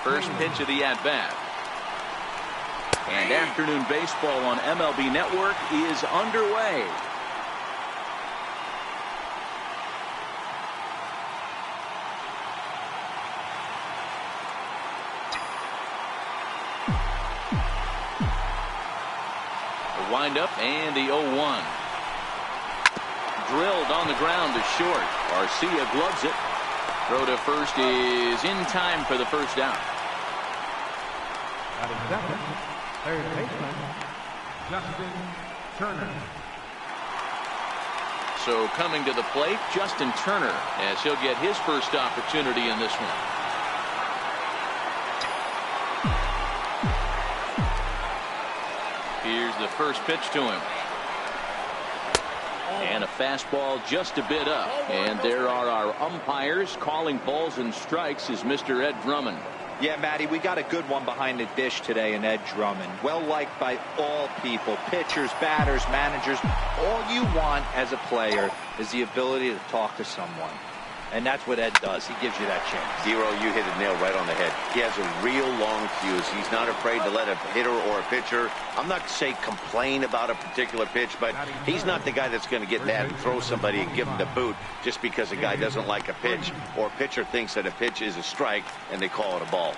First pitch of the at-bat. And afternoon baseball on MLB Network is underway. The windup and the 0-1. Drilled on the ground to short. Garcia gloves it. Throw to first is in time for the first down. Third baseman, Justin Turner. So coming to the plate, Justin Turner, as he'll get his first opportunity in this one. Here's the first pitch to him. And a fastball just a bit up. And there are our umpires calling balls and strikes is Mr. Ed Drummond. Yeah, Matty, we got a good one behind the dish today in Ed Drummond. Well liked by all people, pitchers, batters, managers. All you want as a player is the ability to talk to someone. And that's what Ed does. He gives you that chance. Zero, you hit a nail right on the head. He has a real long fuse. He's not afraid to let a hitter or a pitcher, I'm not to say complain about a particular pitch, but he's not the guy that's going to get mad and throw somebody and give him the boot just because a guy doesn't like a pitch or a pitcher thinks that a pitch is a strike and they call it a ball.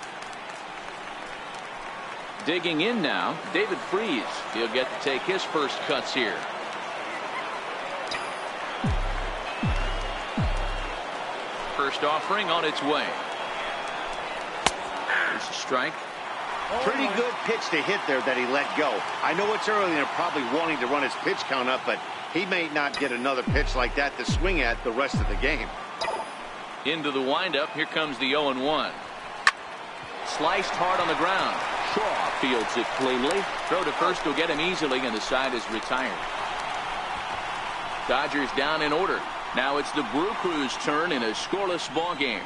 Digging in now, David Freese. He'll get to take his first cuts here. First offering on its way. There's a strike. Pretty good pitch to hit there that he let go. I know it's early and they're probably wanting to run his pitch count up, but he may not get another pitch like that to swing at the rest of the game. Into the windup. Here comes the 0-1. Sliced hard on the ground. Shaw fields it cleanly. Throw to first will get him easily, and the side is retired. Dodgers down in order. Now it's the Brew Crew's turn in a scoreless ball game.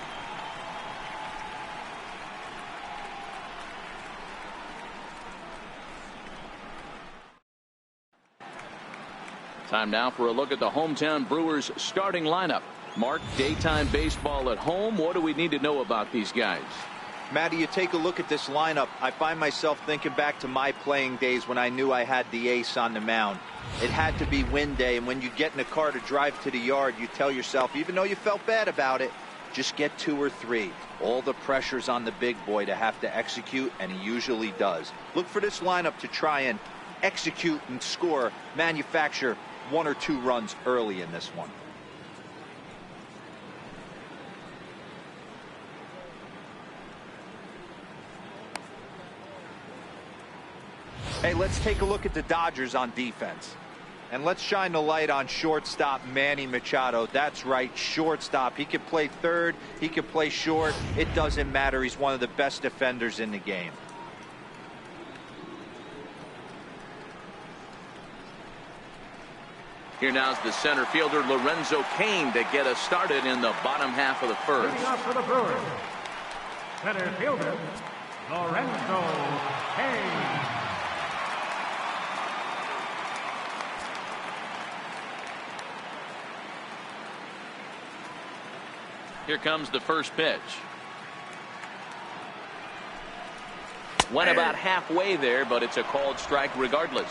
Time now for a look at the hometown Brewers starting lineup. Mark, daytime baseball at home. What do we need to know about these guys? Matty, you take a look at this lineup. I find myself thinking back to my playing days when I knew I had the ace on the mound. It had to be win day, and when you get in a car to drive to the yard, you tell yourself, even though you felt bad about it, just get 2 or 3. All the pressure's on the big boy to have to execute, and he usually does. Look for this lineup to try and execute and score, manufacture 1 or 2 runs early in this one. Hey, let's take a look at the Dodgers on defense. And let's shine the light on shortstop Manny Machado. That's right, shortstop. He can play third. He can play short. It doesn't matter. He's one of the best defenders in the game. Here now's the center fielder Lorenzo Cain to get us started in the bottom half of the first. Leading off for the Brewers, center fielder Lorenzo Cain. Here comes the first pitch. Went about halfway there, but it's a called strike regardless.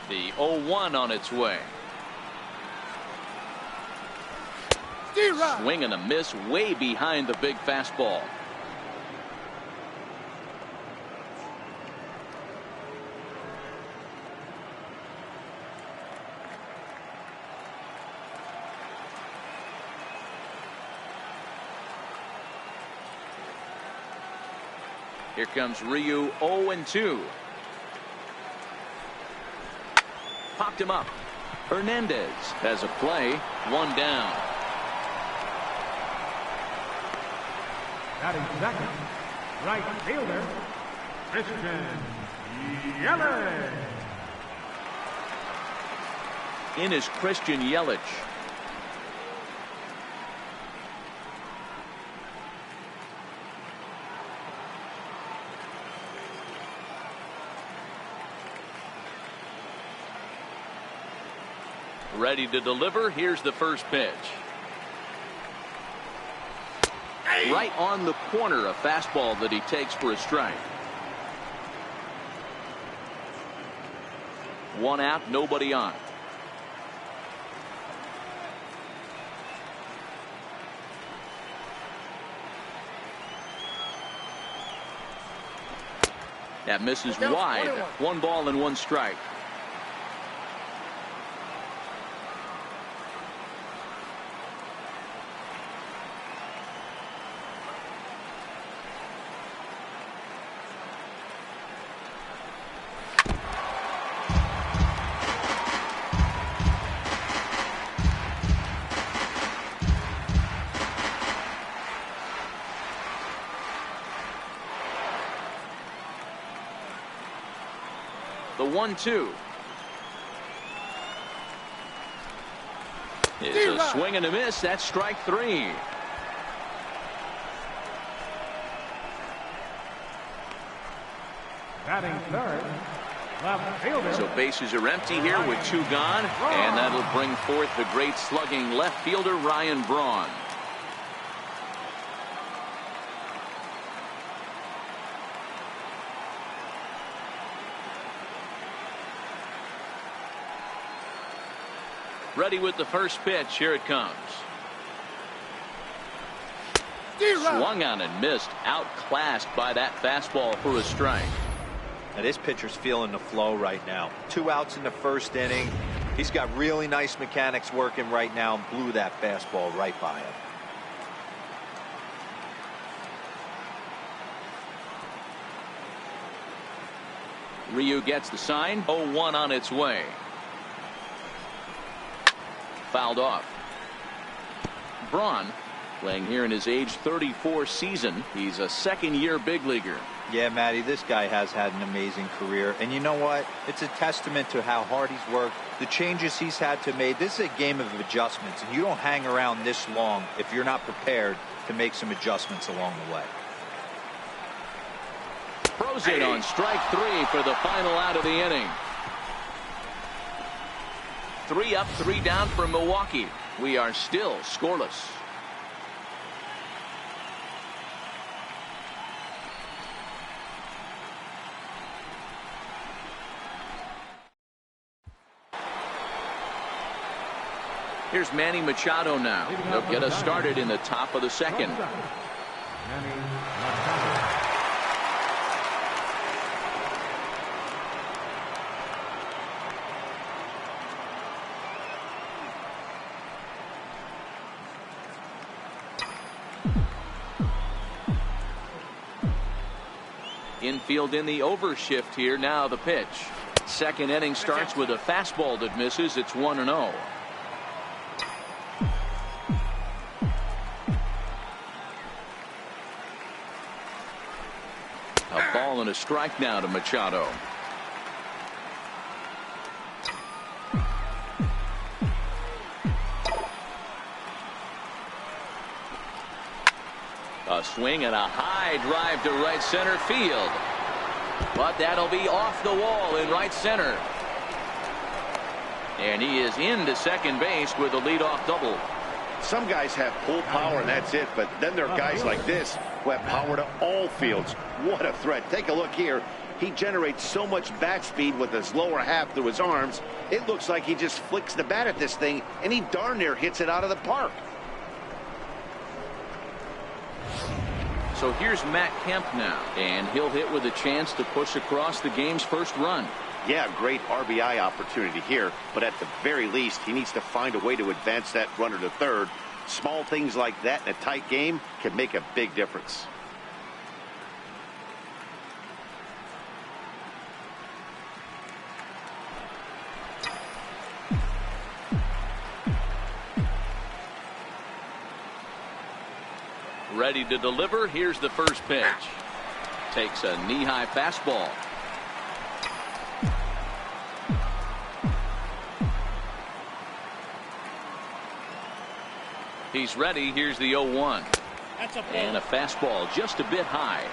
The 0-1 on its way. Swing and a miss way behind the big fastball. Here comes Ryu, 0-2. Popped him up. Hernandez has a play. 1 down. Batting second, right fielder, Christian Yelich. In is Christian Yelich. Ready to deliver. Here's the first pitch. Right on the corner, a fastball that he takes for a strike. One out, nobody on. That misses wide. 1 ball and 1 strike. The 1-2. It's a swing and a miss. That's strike 3. Batting third, left fielder. So bases are empty here with 2 gone, and that'll bring forth the great slugging left fielder Ryan Braun. Ready with the first pitch. Here it comes. Swung on and missed. Outclassed by that fastball for a strike. Now this pitcher's feeling the flow right now. 2 outs in the first inning. He's got really nice mechanics working right now and blew that fastball right by him. Ryu gets the sign. 0-1 on its way. Fouled off. Braun playing here in his age 34 season. He's a second-year big leaguer. Yeah, Matty, this guy has had an amazing career. And you know what? It's a testament to how hard he's worked, the changes he's had to make. This is a game of adjustments, and you don't hang around this long if you're not prepared to make some adjustments along the way. Throws it on strike 3 for the final out of the inning. 3 up, 3 down for Milwaukee. We are still scoreless. Here's Manny Machado now. He'll get us started in the top of the second. Manny Machado. Infield in the overshift here. Now the pitch. Second inning starts with a fastball that misses. It's 1-0. A ball and a strike now to Machado. A swing and a high drive to right center field. But that'll be off the wall in right center. And he is into second base with a leadoff double. Some guys have pull power and that's it, but then there are guys like this who have power to all fields. What a threat. Take a look here. He generates so much bat speed with his lower half through his arms. It looks like he just flicks the bat at this thing, and he darn near hits it out of the park. So here's Matt Kemp now, and he'll hit with a chance to push across the game's first run. Yeah, great RBI opportunity here, but at the very least, he needs to find a way to advance that runner to third. Small things like that in a tight game can make a big difference. Ready to deliver. Here's the first pitch. Takes a knee-high fastball. He's ready. Here's the 0-1. And a fastball just a bit high.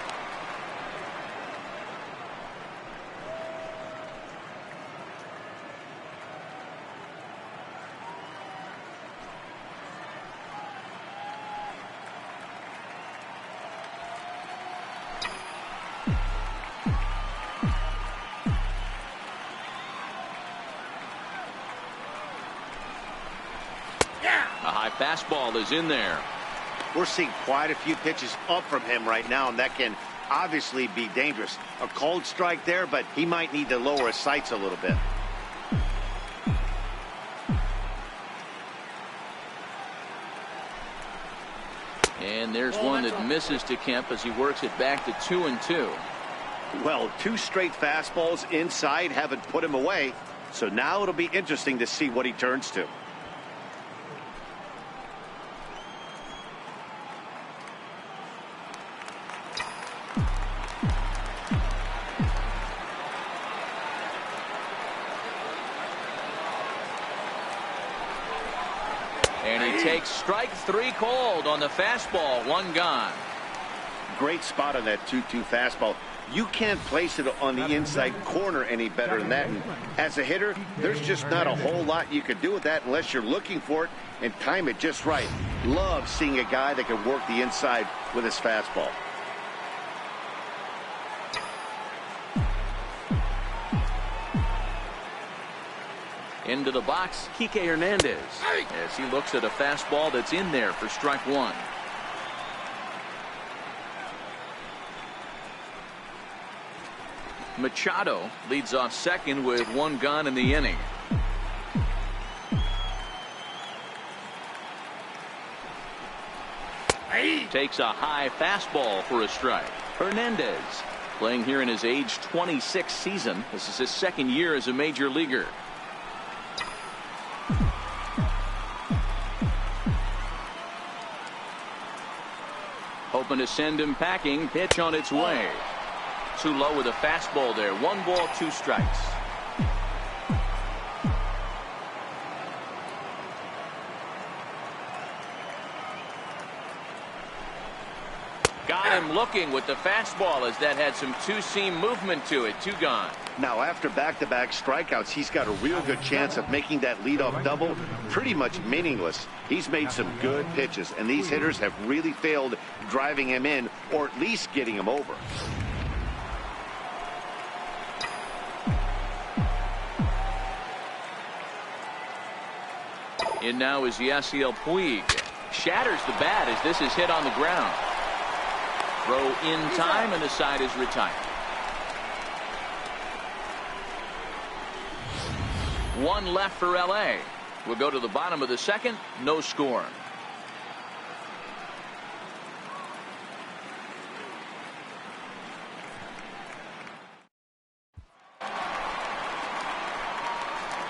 A high fastball is in there. We're seeing quite a few pitches up from him right now, and that can obviously be dangerous. A cold strike there, but he might need to lower his sights a little bit. And there's one that misses to Kemp as he works it back to 2-2. Well, 2 straight fastballs inside haven't put him away, so now it'll be interesting to see what he turns to. And he takes strike 3 called on the fastball. 1 gone. Great spot on that 2-2 fastball. You can't place it on the inside corner any better than that. And as a hitter, there's just not a whole lot you can do with that unless you're looking for it and time it just right. Love seeing a guy that can work the inside with his fastball. Into the box, Kike Hernandez, as he looks at a fastball that's in there for strike 1. Machado leads off second with 1 gone in the inning. Takes a high fastball for a strike. Hernandez playing here in his age 26 season. This is his 2nd year as a major leaguer. Hoping to send him packing. Pitch on its way. Too low with a fastball there. 1 ball, 2 strikes. Got him looking with the fastball as that had some 2-seam movement to it. 2 gone. Now, after back-to-back strikeouts, he's got a real good chance of making that leadoff double pretty much meaningless. He's made some good pitches, and these hitters have really failed driving him in or at least getting him over. In now is Yasiel Puig. Shatters the bat as this is hit on the ground. Throw in time, and the side is retired. 1 left for LA. We'll go to the bottom of the 2nd. No score.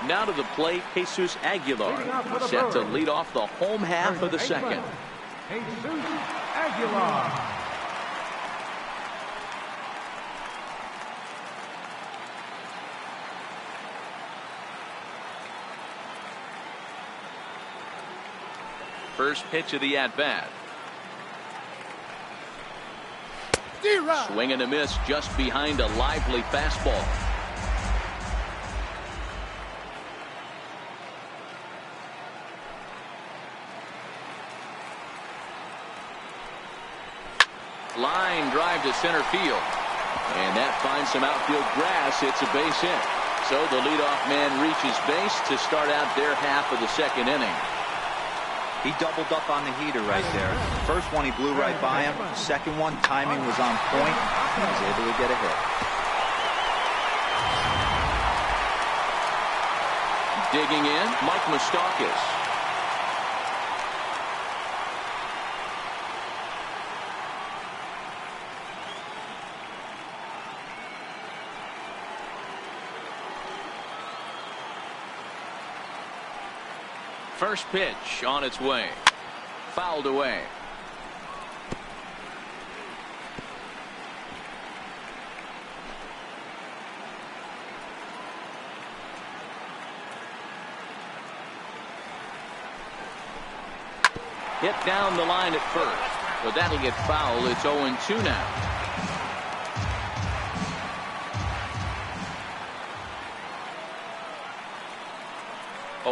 Now to the plate, Jesus Aguilar, set to lead off the home half of the 2nd. Jesus Aguilar. First pitch of the at-bat. Swing and a miss just behind a lively fastball. Line drive to center field. And that finds some outfield grass. It's a base hit. So the leadoff man reaches base to start out their half of the 2nd inning. He doubled up on the heater right there. First one he blew right by him. Second one, timing was on point. He was able to get a hit. Digging in, Mike Moustakas. First pitch on its way. Fouled away. Hit down the line at first, but that'll get foul. It's 0-2 now.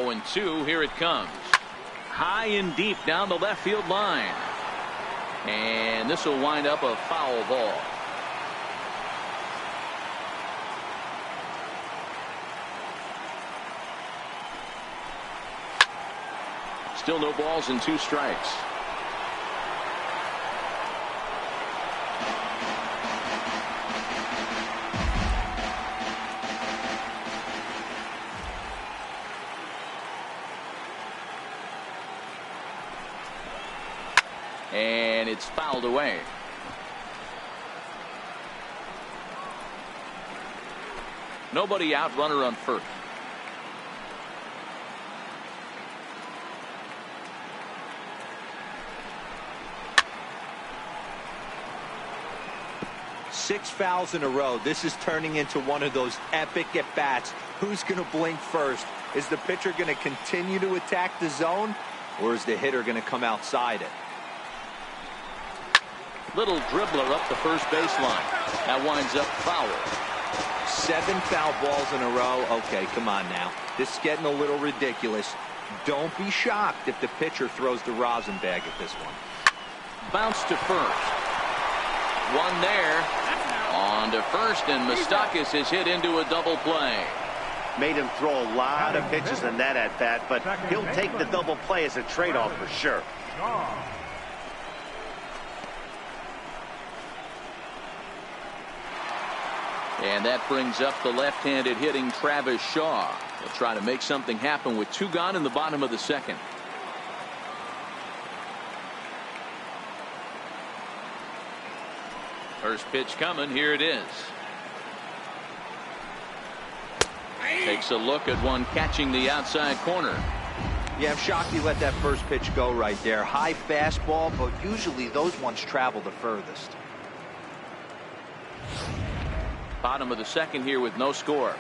And 2, here it comes. High and deep down the left field line. And this will wind up a foul ball. Still no balls and 2 strikes. And it's fouled away. Nobody out, runner on first. Six fouls in a row. This is turning into one of those epic at-bats. Who's going to blink first? Is the pitcher going to continue to attack the zone, or is the hitter going to come outside it? Little dribbler up the first baseline. That winds up foul. 7 foul balls in a row. Okay, come on now. This is getting a little ridiculous. Don't be shocked if the pitcher throws the rosin bag at this one. Bounce to first. One there. On to first, and Moustakas is hit into a double play. Made him throw a lot of pitches in that at-bat, but he'll take the double play as a trade-off for sure. And that brings up the left-handed hitting Travis Shaw. He'll try to make something happen with 2 gone in the bottom of the second. First pitch coming. Here it is. Takes a look at one catching the outside corner. Yeah, I'm shocked he let that first pitch go right there. High fastball, but usually those ones travel the furthest. Bottom of the second here with no score.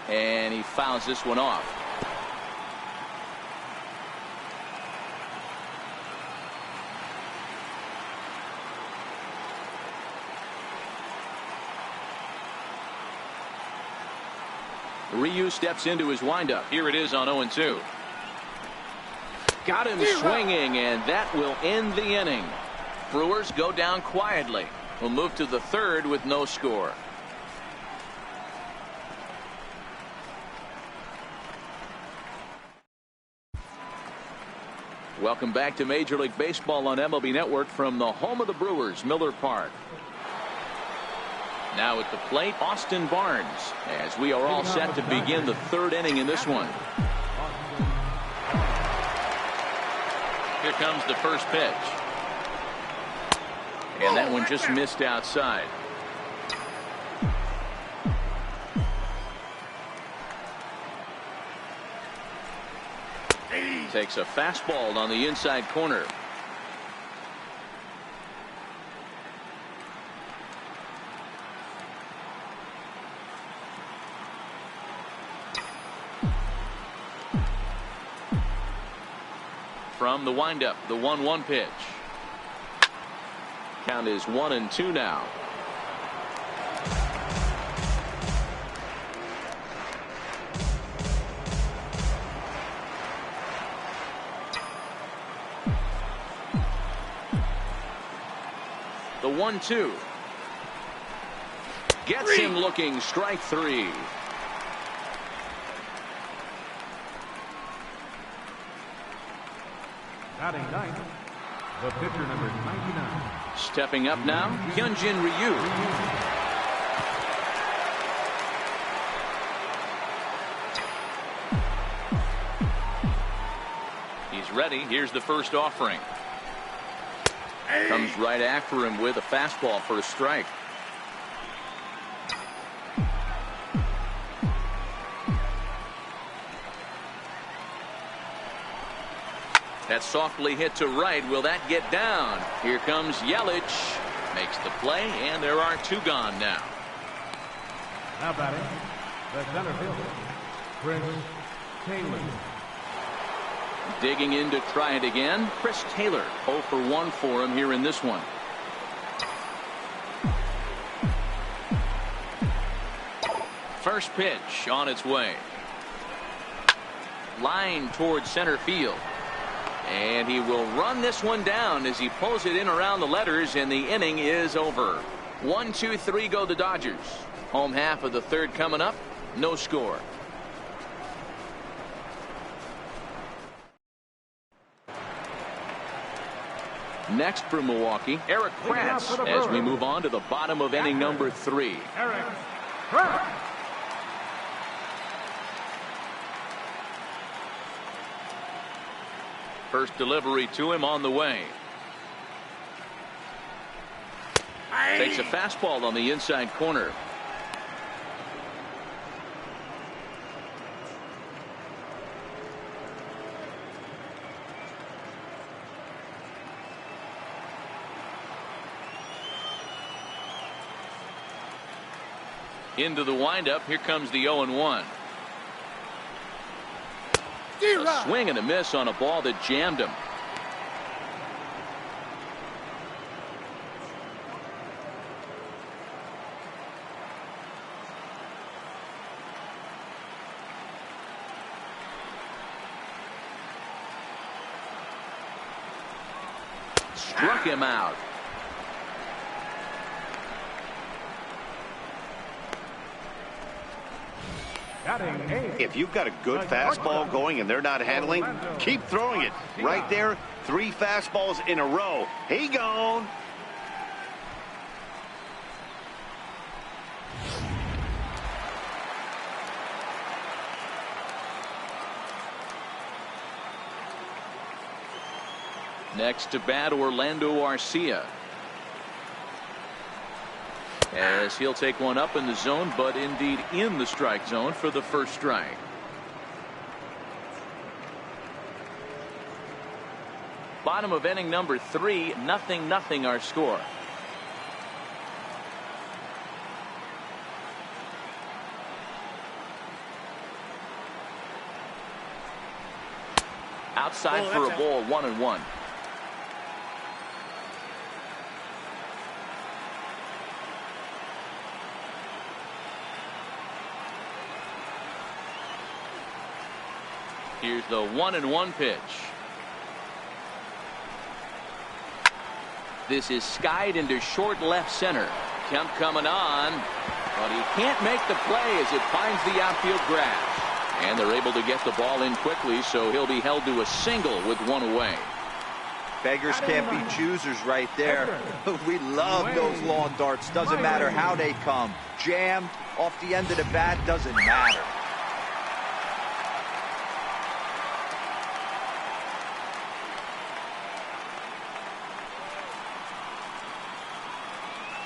And he fouls this one off. Ryu steps into his windup. Here it is on 0-2. Got him swinging, and that will end the inning. Brewers go down quietly. We'll move to the third with no score. Welcome back to Major League Baseball on MLB Network from the home of the Brewers, Miller Park. Now at the plate, Austin Barnes, as we are all set to begin the third inning in this one. Here comes the first pitch. And that one just missed outside. Takes a fastball on the inside corner. From the windup, the 1-1 pitch. Count is 1-2 now. The 1-2. Gets him looking. Strike 3. Batting ninth, the pitcher number 99. Stepping up now, Hyunjin Ryu. He's ready. Here's the first offering. Comes right after him with a fastball for a strike. That's softly hit to right. Will that get down? Here comes Yelich. Makes the play, and there are 2 gone now. Now batting, the center fielder, Chris Taylor. Digging in to try it again, Chris Taylor. 0 for 1 for him here in this one. First pitch on its way. Line towards center field. And he will run this one down as he pulls it in around the letters, and the inning is over. 1, 2, 3 go the Dodgers. Home half of the third coming up. No score. Next for Milwaukee, Eric Kratz, as we move on to the bottom of inning number 3. Eric Kratz. First delivery to him on the way. Takes a fastball on the inside corner. Into the windup. Here comes the 0-1. A swing and a miss on a ball that jammed him. Struck him out. If you've got a good fastball going and they're not handling, keep throwing it. Right there, 3 fastballs in a row. He gone. Next to bat, Orlando Arcia. As he'll take one up in the zone, but indeed in the strike zone for the first strike. Bottom of inning number 3, 0-0 our score. Outside for a ball, 1-1. Here's the 1-1 pitch. This is skied into short left center. Kemp coming on, but he can't make the play as it finds the outfield grass. And they're able to get the ball in quickly, so he'll be held to a single with one away. Beggars can't be choosers right there. We love those long darts. Doesn't matter how they come. Jammed off the end of the bat, doesn't matter.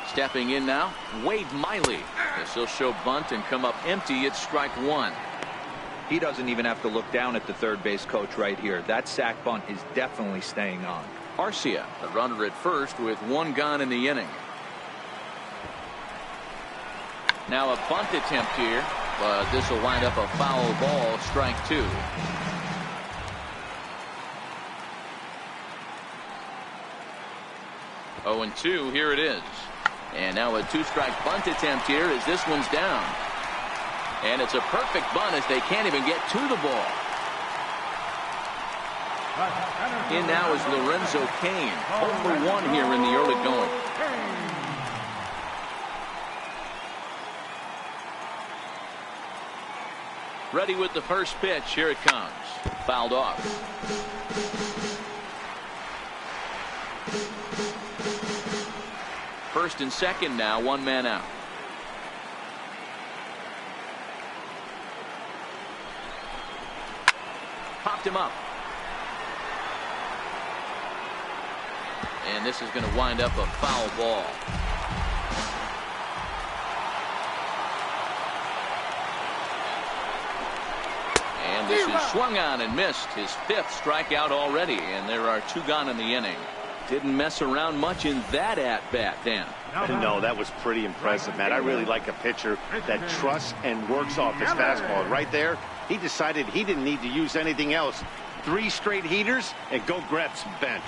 Stepping in now, Wade Miley. This will show bunt and come up empty at strike 1. He doesn't even have to look down at the third base coach right here. That sac bunt is definitely staying on. Arcia, the runner at first with 1 gone in the inning. Now a bunt attempt here, but this will wind up a foul ball, strike 2. Oh, and 2, here it is. And now a 2-strike bunt attempt here as this one's down. And it's a perfect bunt as they can't even get to the ball. In now is Lorenzo Cain. 0-for-1 here in the early going. Ready with the first pitch. Here it comes. Fouled off. First and second now, 1 man out. Popped him up. And this is going to wind up a foul ball. And this is swung on and missed. His 5th strikeout already, and there are 2 gone in the inning. Didn't mess around much in that at-bat, Dan. No, that was pretty impressive, Matt. I really like a pitcher that trusts and works off his fastball. Right there, he decided he didn't need to use anything else. 3 straight heaters and go grab some bench.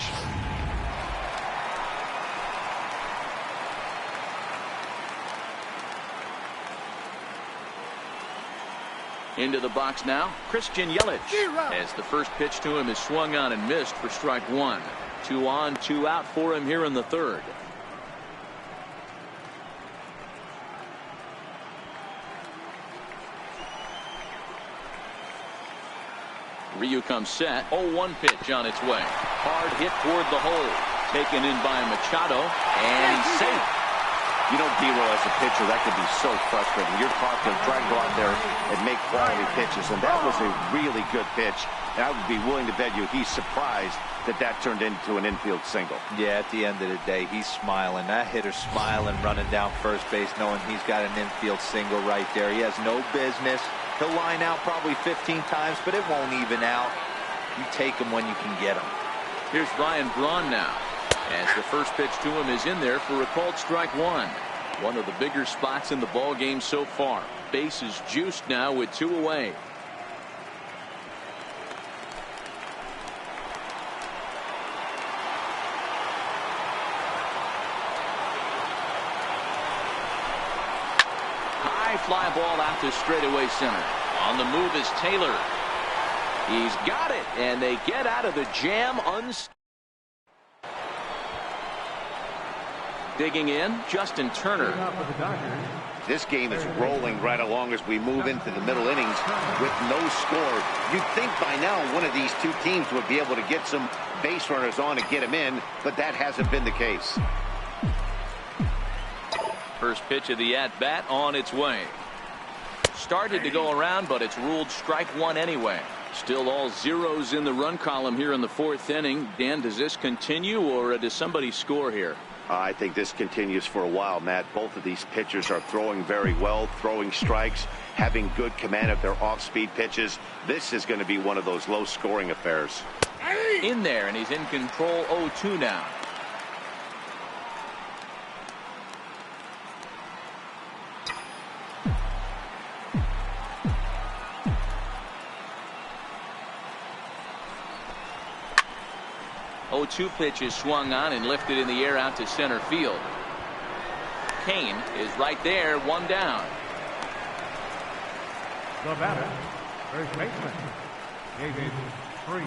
Into the box now, Christian Yelich. As the first pitch to him is swung on and missed for strike one. 2 on, 2 out for him here in the third. Ryu comes set. 0-1 pitch on its way. Hard hit toward the hole. Taken in by Machado. And he's safe. You know, D-Roll, as a pitcher, that could be so frustrating. You're taught to try to go out there and make quality pitches, and that was a really good pitch. And I would be willing to bet you he's surprised that that turned into an infield single. Yeah, at the end of the day, he's smiling. That hitter's smiling, running down first base, knowing he's got an infield single right there. He has no business. He'll line out probably 15 times, but it won't even out. You take him when you can get him. Here's Ryan Braun now. As the first pitch to him is in there for a called strike one. One of the bigger spots in the ball game so far. Base is juiced now with 2 away. High fly ball out to straightaway center. On the move is Taylor. He's got it, and they get out of the jam unscathed. Digging in, Justin Turner. This game is rolling right along as we move into the middle innings with no score. You'd think by now one of these two teams would be able to get some base runners on and get them in, but that hasn't been the case. First pitch of the at-bat on its way. Started to go around, but it's ruled strike one anyway. Still all zeros in the run column here in the fourth inning. Dan, does this continue, or does somebody score here? I think this continues for a while, Matt. Both of these pitchers are throwing very well, throwing strikes, having good command of their off-speed pitches. This is going to be one of those low-scoring affairs. In there, and he's in control. 0-2 now. Two pitch is swung on and lifted in the air out to center field. Kane is right there, 1 down. The batter, first baseman, David Freese.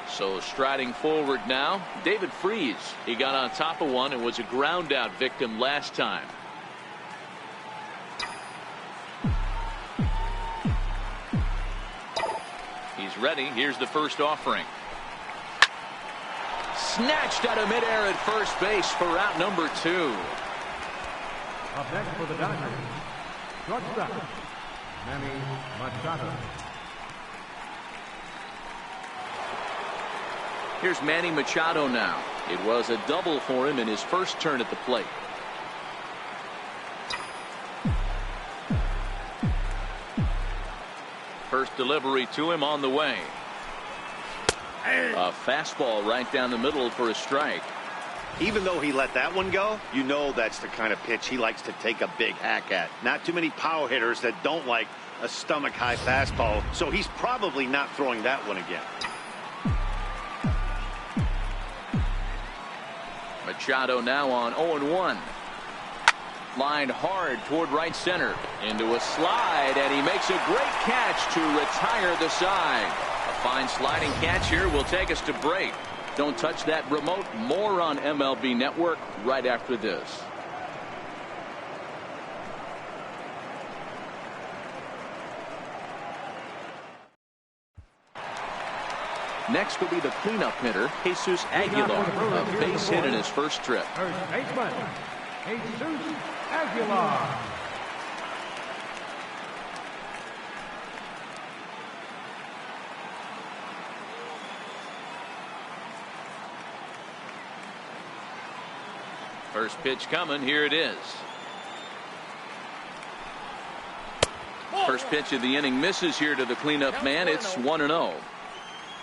So striding forward now, David Freese. He got on top of one and was a ground out victim last time. Ready. Here's the first offering. Snatched out of midair at first base for out number 2. Up next for the Dodgers, shortstop, Manny Machado. Here's Manny Machado now. It was a double for him in his first turn at the plate. First delivery to him on the way. A fastball right down the middle for a strike. Even though he let that one go, you know that's the kind of pitch he likes to take a big hack at. Not too many power hitters that don't like a stomach-high fastball, so he's probably not throwing that one again. Machado now on 0-1. Lined hard toward right center. Into a slide, and he makes a great catch to retire the side. A fine sliding catch here will take us to break. Don't touch that remote. More on MLB Network right after this. Next will be the cleanup hitter, Jesus Aguilar. A base hit in his first trip. First baseman, Jesus Aguilar. First pitch coming. Here it is. First pitch of the inning misses here to the cleanup man. It's 1-0.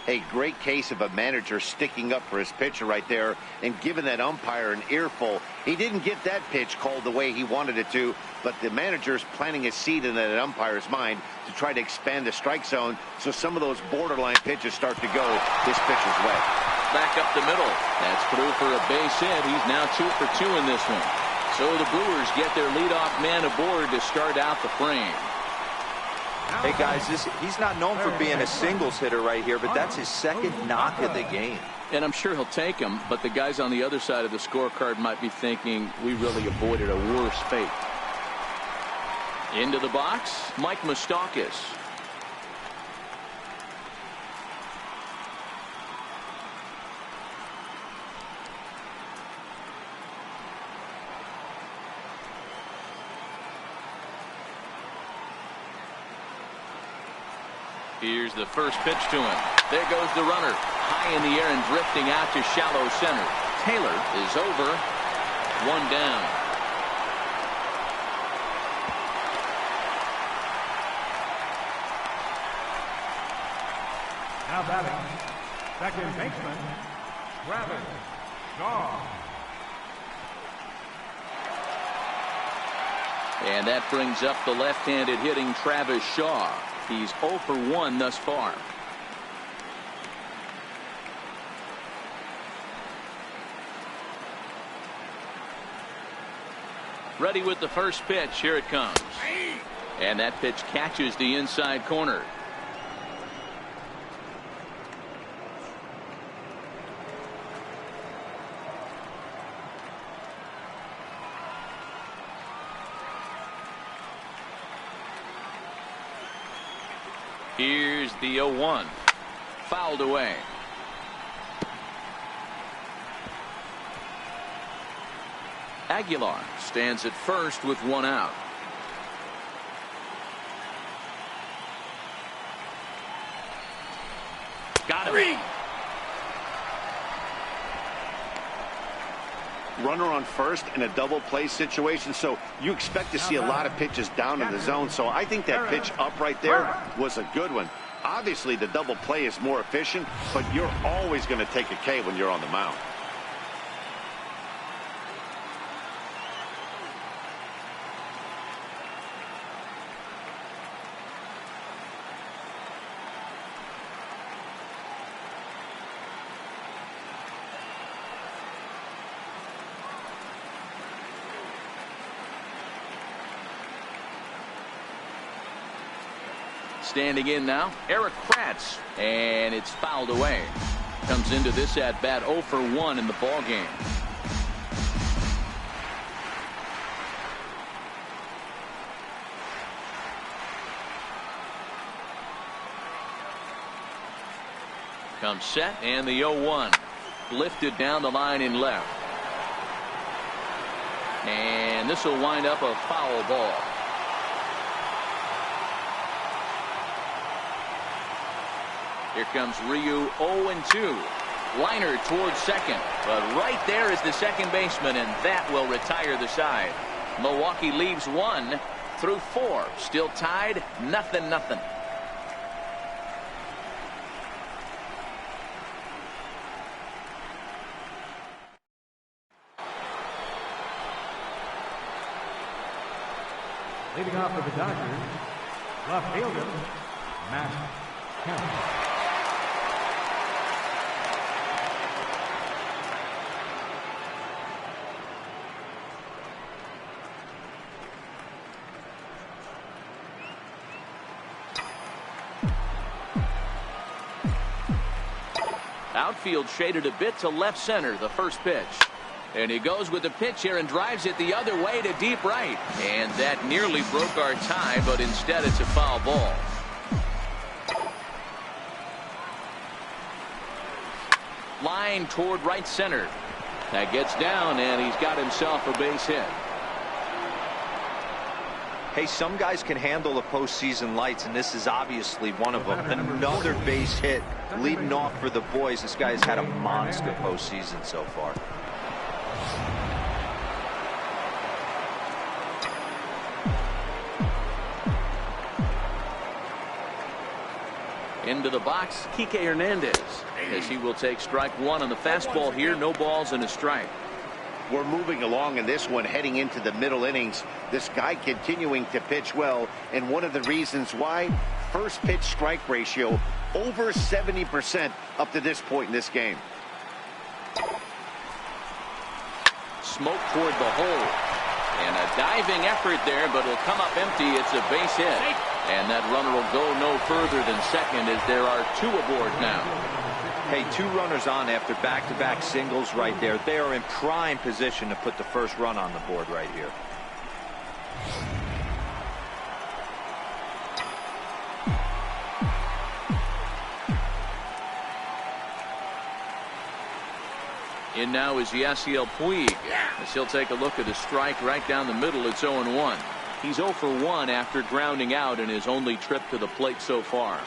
A great case of a manager sticking up for his pitcher right there and giving that umpire an earful. He didn't get that pitch called the way he wanted it to, but the manager's planting a seed in that umpire's mind to try to expand the strike zone so some of those borderline pitches start to go this pitcher's way. Back up the middle. That's through for a base hit. He's now 2 for 2 in this one. So the Brewers get their leadoff man aboard to start out the frame. Hey guys, he's not known for being a singles hitter right here, but that's his second knock of the game. And I'm sure he'll take him, but the guys on the other side of the scorecard might be thinking we really avoided a worse fate. Into the box, Mike Moustakas. Here's the first pitch to him. There goes the runner. High in the air and drifting out to shallow center. Taylor is over. One down. Now batting, second baseman, Travis Shaw. And that brings up the left-handed hitting Travis Shaw. He's 0 for 1 thus far. Ready with the first pitch. Here it comes. And that pitch catches the inside corner. Here's the 0-1. Fouled away. Aguilar stands at first with one out. Got him. Runner on first in a double play situation, so you expect to see a lot of pitches down in the zone. So I think that pitch up right there was a good one. Obviously the double play is more efficient, but you're always going to take a K when you're on the mound. Standing in now, Eric Kratz, and it's fouled away. Comes into this at bat 0 for 1 in the ball game. Comes set, and the 0-1 lifted down the line in left, and this will wind up a foul ball. Here comes Ryu, 0-2. Liner towards second. But right there is the second baseman, and that will retire the side. Milwaukee leaves 1 through 4. Still tied, 0-0. Leading off for the Dodgers, left fielder, Matt Kemp. Outfield shaded a bit to left center, the first pitch. And he goes with the pitch here and drives it the other way to deep right. And that nearly broke our tie, but instead it's a foul ball. Line toward right center. That gets down, and he's got himself a base hit. Hey, some guys can handle the postseason lights, and this is obviously one of them. Another base hit leading off for the boys. This guy's had a monster postseason so far. Into the box, Kike Hernandez, as he will take strike 1 on the fastball here. No balls and a strike. We're moving along in this one, heading into the middle innings. This guy continuing to pitch well, and one of the reasons why, first pitch strike ratio over 70% up to this point in this game. smoke toward the hole. And a diving effort there, but it'll come up empty. It's a base hit. And that runner will go no further than second as there are 2 aboard now. Hey, 2 runners on after back-to-back singles right there. They are in prime position to put the first run on the board right here. In now is Yasiel Puig. As he'll take a look at a strike right down the middle. It's 0-1. He's 0 for 1 after grounding out in his only trip to the plate so far.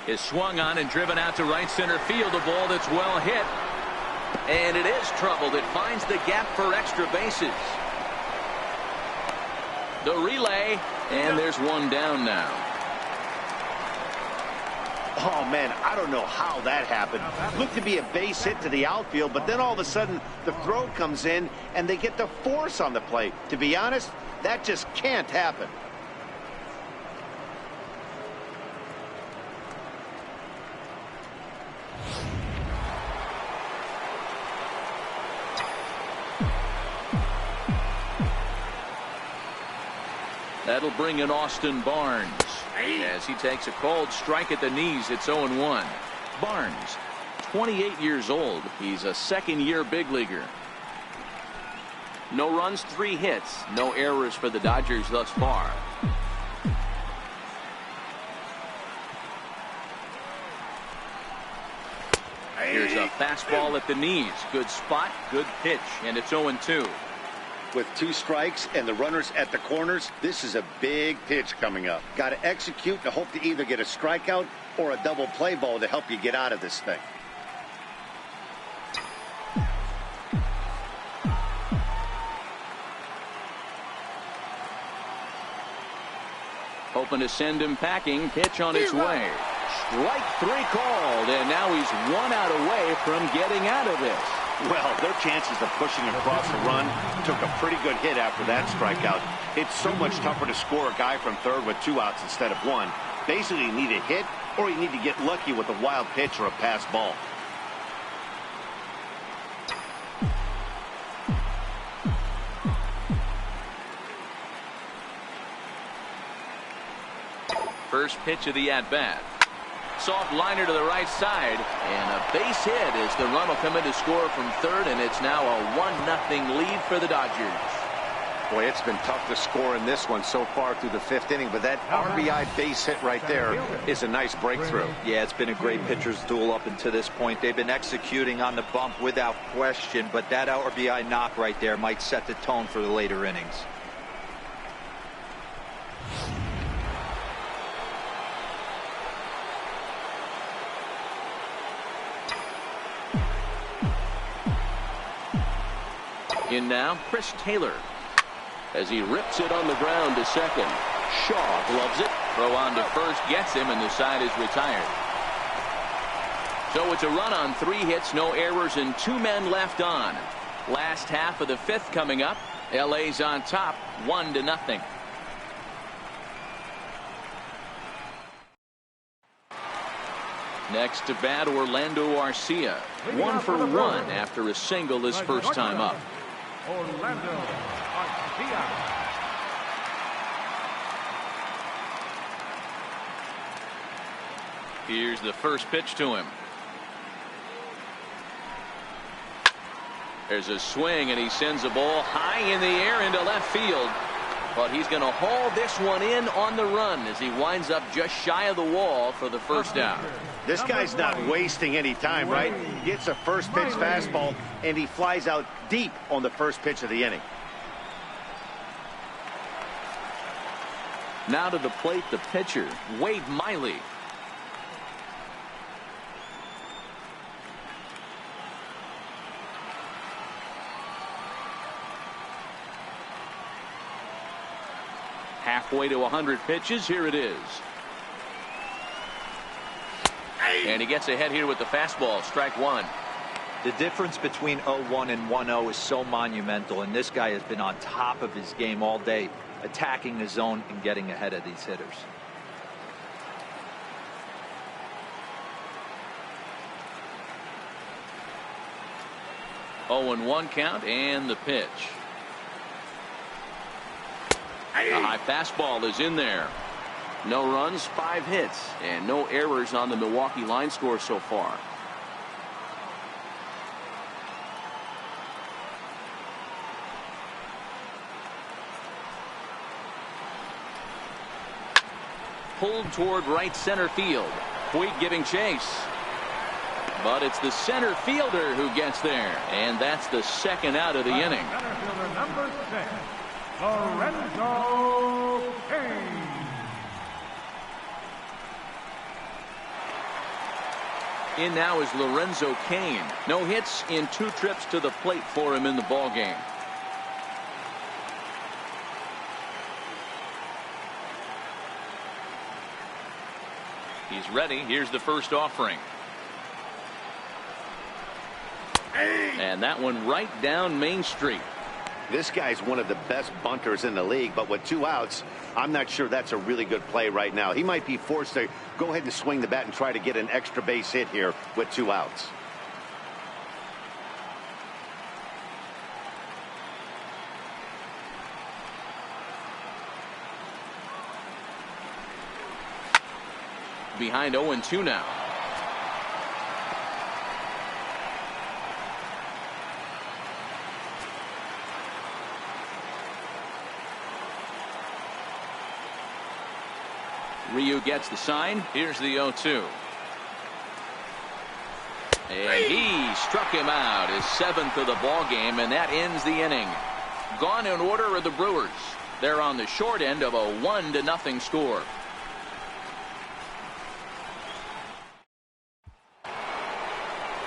Is swung on and driven out to right center field. A ball that's well hit. And it is troubled. It finds the gap for extra bases. The relay, and there's 1 down now. Oh, man, I don't know how that happened. Looked to be a base hit to the outfield, but then all of a sudden the throw comes in and they get the force on the plate. To be honest, that just can't happen. That'll bring in Austin Barnes as he takes a cold strike at the knees. It's 0-1. Barnes, 28 years old. He's a second-year big leaguer. No runs, 3 hits, no errors for the Dodgers thus far. Here's a fastball at the knees. Good spot, good pitch, and it's 0-2. With 2 strikes and the runners at the corners, this is a big pitch coming up. Got to execute to hope to either get a strikeout or a double play ball to help you get out of this thing. Hoping to send him packing. Pitch on its way. Strike 3 called, and now he's 1 out away from getting out of this. Well, their chances of pushing across the run took a pretty good hit after that strikeout. It's so much tougher to score a guy from third with 2 outs instead of 1. Basically, you need a hit or you need to get lucky with a wild pitch or a pass ball. First pitch of the at-bat. Soft liner to the right side, and a base hit as the run will come in to score from third, and it's now a 1-0 lead for the Dodgers. Boy, it's been tough to score in this one so far through the 5th inning, but that RBI base hit right there is a nice breakthrough. Yeah, it's been a great pitcher's duel up until this point. They've been executing on the bump without question, but that RBI knock right there might set the tone for the later innings. In now, Chris Taylor as he rips it on the ground to second. Shaw gloves it. Throw on to first gets him, and the side is retired. So it's a run on 3 hits, no errors, and 2 men left on. Last half of the 5th coming up. LA's on top, 1-0. Next to bat, Orlando Arcia. 1 for 1 after a single his first time up. Orlando Arcia. Here's the first pitch to him. There's a swing, and he sends a ball high in the air into left field. But he's going to haul this one in on the run as he winds up just shy of the wall for the first out. This guy's not wasting any time, right? He gets a first pitch fastball, and he flies out deep on the first pitch of the inning. Now to the plate, the pitcher, Wade Miley. Halfway to 100 pitches. Here it is. And he gets ahead here with the fastball. Strike 1. The difference between 0-1 and 1-0 is so monumental, and this guy has been on top of his game all day. attacking the zone and getting ahead of these hitters. Oh, and 1 count, and the pitch. A high fastball is in there. No runs, 5 hits, and no errors on the Milwaukee line score so far. Pulled toward right center field. Puig giving chase. But it's the center fielder who gets there, and that's the second out of the inning. Center fielder number 6, Lorenzo Cain. In now is Lorenzo Cain. No hits in 2 trips to the plate for him in the ballgame. He's ready. Here's the first offering. And that one right down Main Street. This guy's one of the best bunters in the league, but with 2 outs, I'm not sure that's a really good play right now. He might be forced to go ahead and swing the bat and try to get an extra base hit here with 2 outs. Behind 0-2 now. Ryu gets the sign. Here's the 0-2. And he struck him out, his 7th of the ball game, and that ends the inning. Gone in order are the Brewers. They're on the short end of a 1-0 score.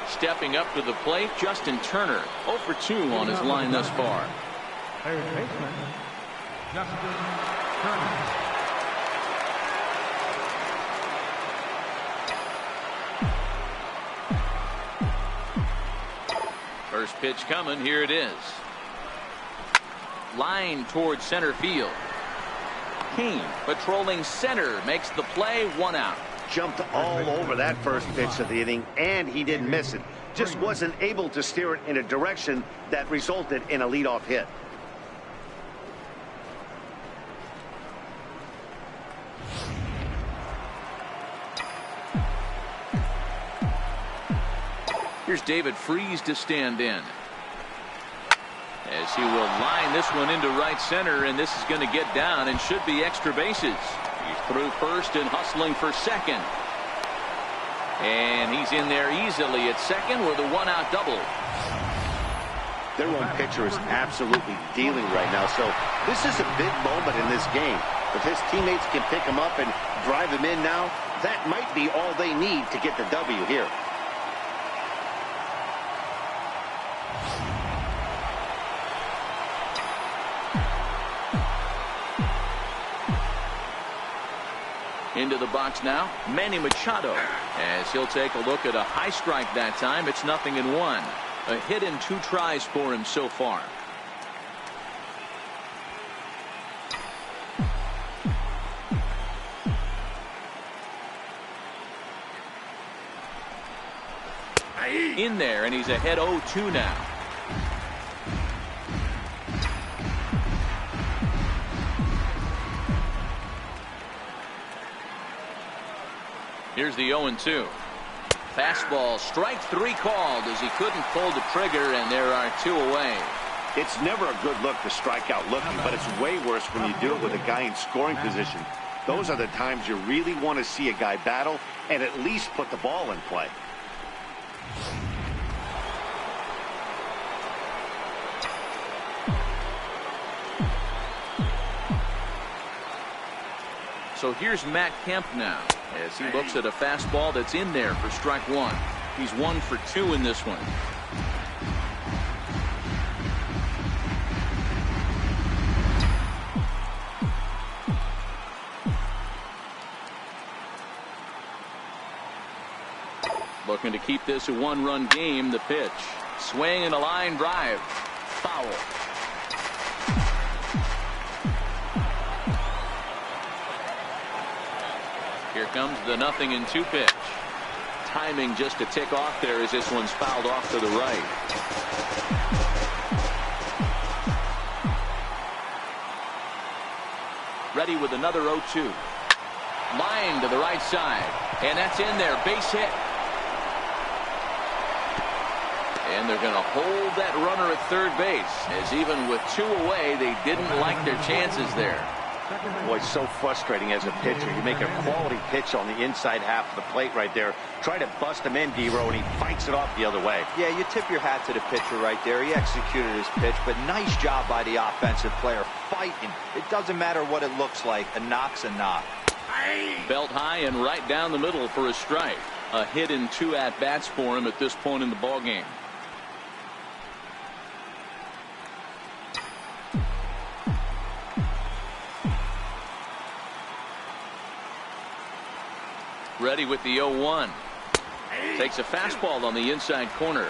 Stepping up to the plate, Justin Turner, 0 for 2 on his line thus far. Third baseman, Justin Turner. First pitch coming. Here it is. Line towards center field. Cain patrolling center makes the play. 1 out. Jumped all over that first pitch of the inning, and he didn't miss it. Just wasn't able to steer it in a direction that resulted in a leadoff hit. Here's David Freese to stand in, as he will line this one into right center, and this is going to get down and should be extra bases. He's through first and hustling for second, and he's in there easily at second with a 1-out double. Their own pitcher is absolutely dealing right now, so this is a big moment in this game. If his teammates can pick him up and drive him in now, that might be all they need to get the W here. Into the box now, Manny Machado, as he'll take a look at a high strike that time. It's 0-1. A hit in 2 tries for him so far. In there, and he's ahead 0-2 now. Here's the 0-2. Fastball, strike 3 called as he couldn't pull the trigger, and there are 2 away. It's never a good look to strike out looking, but it's way worse when you do it with a guy in scoring position. Those are the times you really want to see a guy battle and at least put the ball in play. So here's Matt Kemp now, as he looks at a fastball that's in there for strike 1. He's 1 for 2 in this one. Looking to keep this a 1-run game. The pitch. Swing and a line drive. Foul. Here comes the 0-2 pitch. Timing just to tick off there as this one's fouled off to the right. Ready with another 0-2. Line to the right side. And that's in there. Base hit. And they're going to hold that runner at third base, as even with 2 away, they didn't like their chances there. Boy, it's so frustrating as a pitcher. You make a quality pitch on the inside half of the plate right there. Try to bust him in, D-Row, and he fights it off the other way. Yeah, you tip your hat to the pitcher right there. He executed his pitch, but nice job by the offensive player fighting. It doesn't matter what it looks like. A knock's a knock. Belt high and right down the middle for a strike. A hit in 2 at-bats for him at this point in the ballgame. Ready with the 0-1. Takes a fastball on the inside corner.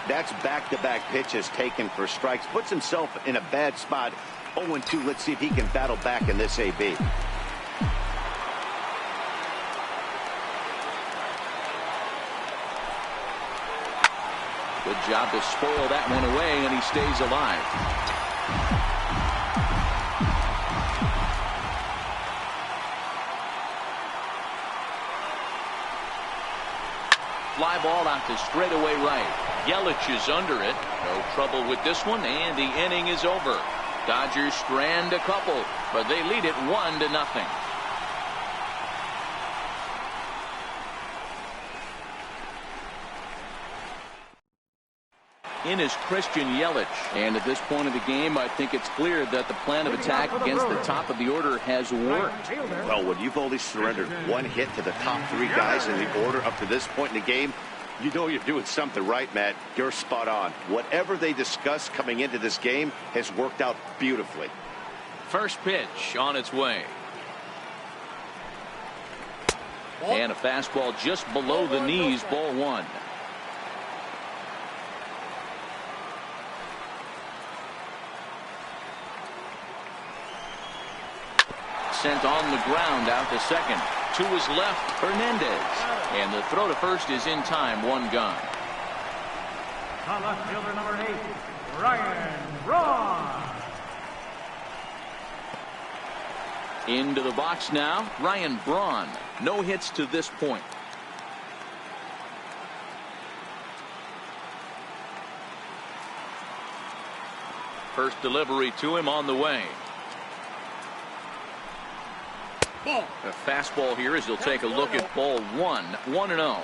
That's back-to-back pitches taken for strikes. Puts himself in a bad spot. 0-2. Let's see if he can battle back in this AB. Good job to spoil that one away, and he stays alive. Fly ball out to straightaway right. Yelich is under it. No trouble with this one, and the inning is over. Dodgers strand a couple, but they lead it 1-0. In is Christian Yelich, and at this point of the game, I think it's clear that the plan of attack against the top of the order has worked. Well, when you've only surrendered 1 hit to the top 3 guys in the order up to this point in the game, you know you're doing something right, Matt. You're spot on. Whatever they discussed coming into this game has worked out beautifully. First pitch on its way. And a fastball just below the knees, ball 1. Sent on the ground out to second. To his left, Hernandez. And the throw to first is in time. 1 gone. Left fielder number 8, Ryan Braun. Into the box now, Ryan Braun. No hits to this point. First delivery to him on the way. A fastball here as he'll take a look at ball 1. 1-0.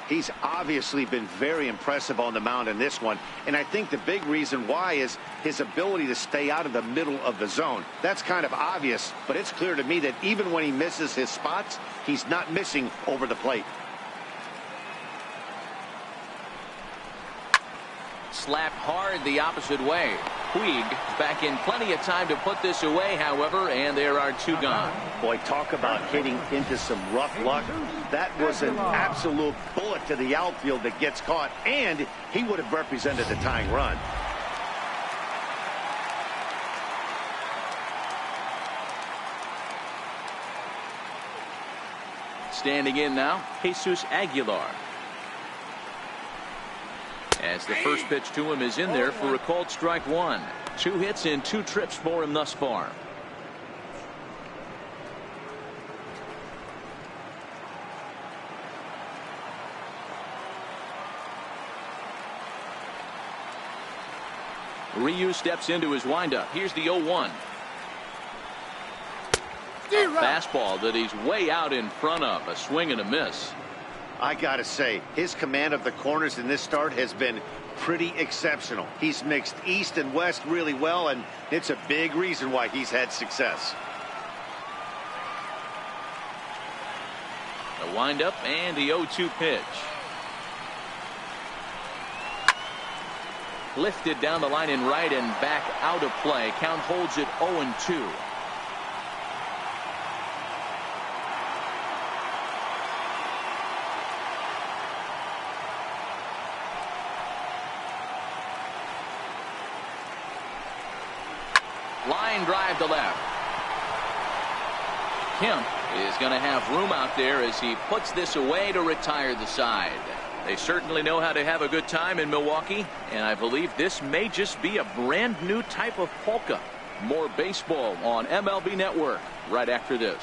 He's obviously been very impressive on the mound in this one, and I think the big reason why is his ability to stay out of the middle of the zone. That's kind of obvious, but it's clear to me that even when he misses his spots, he's not missing over the plate. Slapped hard the opposite way. Puig back in plenty of time to put this away, however, and there are 2 gone. Boy, talk about hitting into some rough luck. That was an absolute bullet to the outfield that gets caught, and he would have represented the tying run. Standing in now, Jesus Aguilar. As the first pitch to him is in there for a called strike 1. 2 hits in 2 trips for him thus far. Ryu steps into his windup. Here's the 0-1. Fastball that he's way out in front of. A swing and a miss. I gotta say, his command of the corners in this start has been pretty exceptional. He's mixed east and west really well, and it's a big reason why he's had success. The windup and the 0-2 pitch. Lifted down the line in right and back out of play. Count holds it 0-2. Line drive to left. Kemp is going to have room out there as he puts this away to retire the side. They certainly know how to have a good time in Milwaukee, and I believe this may just be a brand new type of polka. More baseball on MLB Network right after this.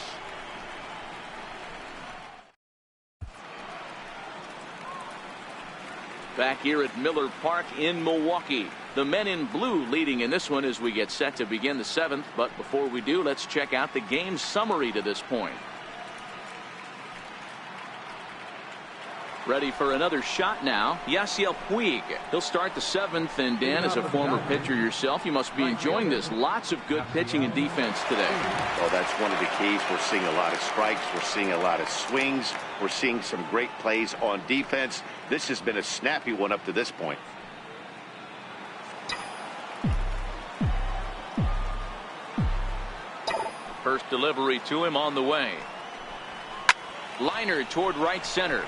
Back here at Miller Park in Milwaukee. The men in blue leading in this one as we get set to begin the 7th. But before we do, let's check out the game summary to this point. Ready for another shot now. Yasiel Puig. He'll start the 7th. And Dan, as a former pitcher yourself, you must be enjoying this. Lots of good pitching and defense today. Well, that's one of the keys. We're seeing a lot of strikes. We're seeing a lot of swings. We're seeing some great plays on defense. This has been a snappy one up to this point. First delivery to him on the way. Liner toward right center.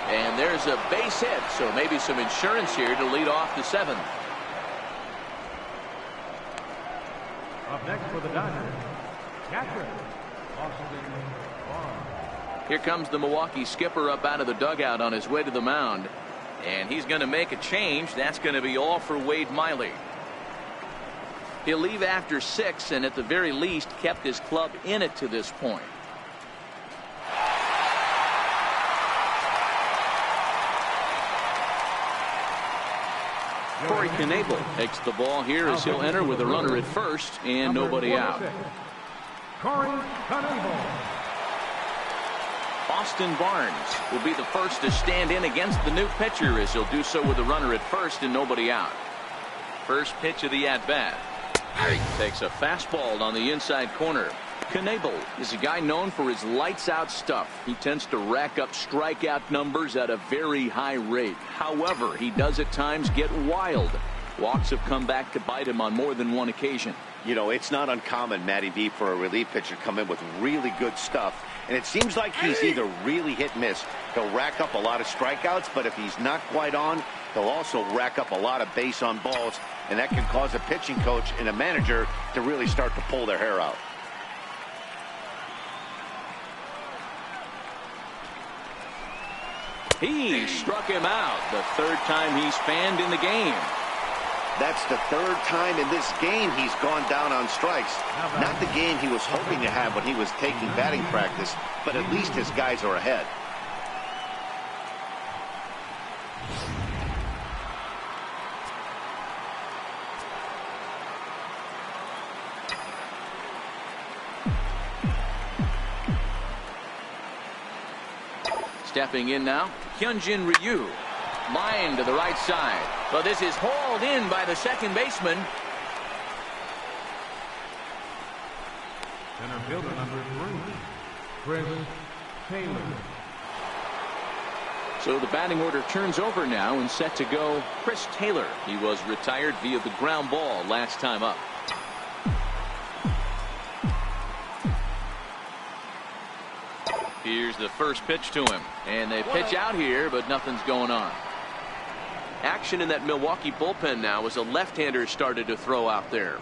And there's a base hit, so maybe some insurance here to lead off the 7th. Up next for the Dodgers, catcher, Austin Barnes. Here comes the Milwaukee skipper up out of the dugout on his way to the mound. And he's going to make a change. That's going to be all for Wade Miley. He'll leave after 6 and at the very least kept his club in it to this point. Corey Knebel takes the ball here as he'll enter with a runner at first and nobody out. Corey Knebel. Austin Barnes will be the first to stand in against the new pitcher as he'll do so with a runner at first and nobody out. First pitch of the at-bat. Takes a fastball on the inside corner. Knebel is a guy known for his lights-out stuff. He tends to rack up strikeout numbers at a very high rate. However, he does at times get wild. Walks have come back to bite him on more than one occasion. You know, it's not uncommon, Matty V, for a relief pitcher to come in with really good stuff. And it seems like he's either really hit and miss. He'll rack up a lot of strikeouts, but if he's not quite on, he'll also rack up a lot of base on balls. And that can cause a pitching coach and a manager to really start to pull their hair out. He struck him out. The 3rd time he's fanned in the game. That's the 3rd time in this game he's gone down on strikes. Not the game he was hoping to have when he was taking batting practice, but at least his guys are ahead. Stepping in now, Hyunjin Ryu. Line to the right side. But this is hauled in by the second baseman. Center fielder number 3, Chris Taylor. So the batting order turns over now and set to go Chris Taylor. He was retired via the ground ball last time up. Here's the first pitch to him. And they pitch out here, but nothing's going on. Action in that Milwaukee bullpen now as a left-hander started to throw out there.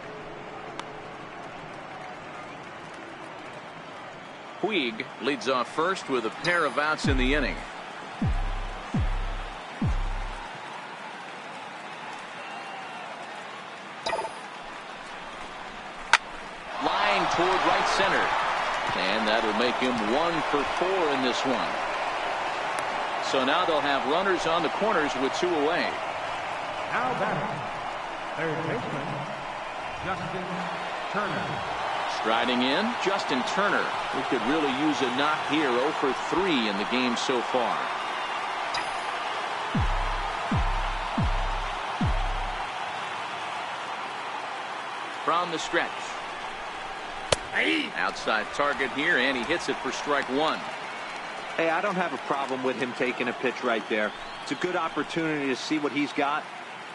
Puig leads off first with a pair of outs in the inning. Line toward right center. And that'll make him 1 for 4 in this one. So now they'll have runners on the corners with 2 away. Now batting, 3rd baseman, Justin Turner. Striding in, Justin Turner. We could really use a knock here. 0 for 3 in the game so far. From the stretch. Outside target here, and he hits it for strike 1. Hey, I don't have a problem with him taking a pitch right there. It's a good opportunity to see what he's got.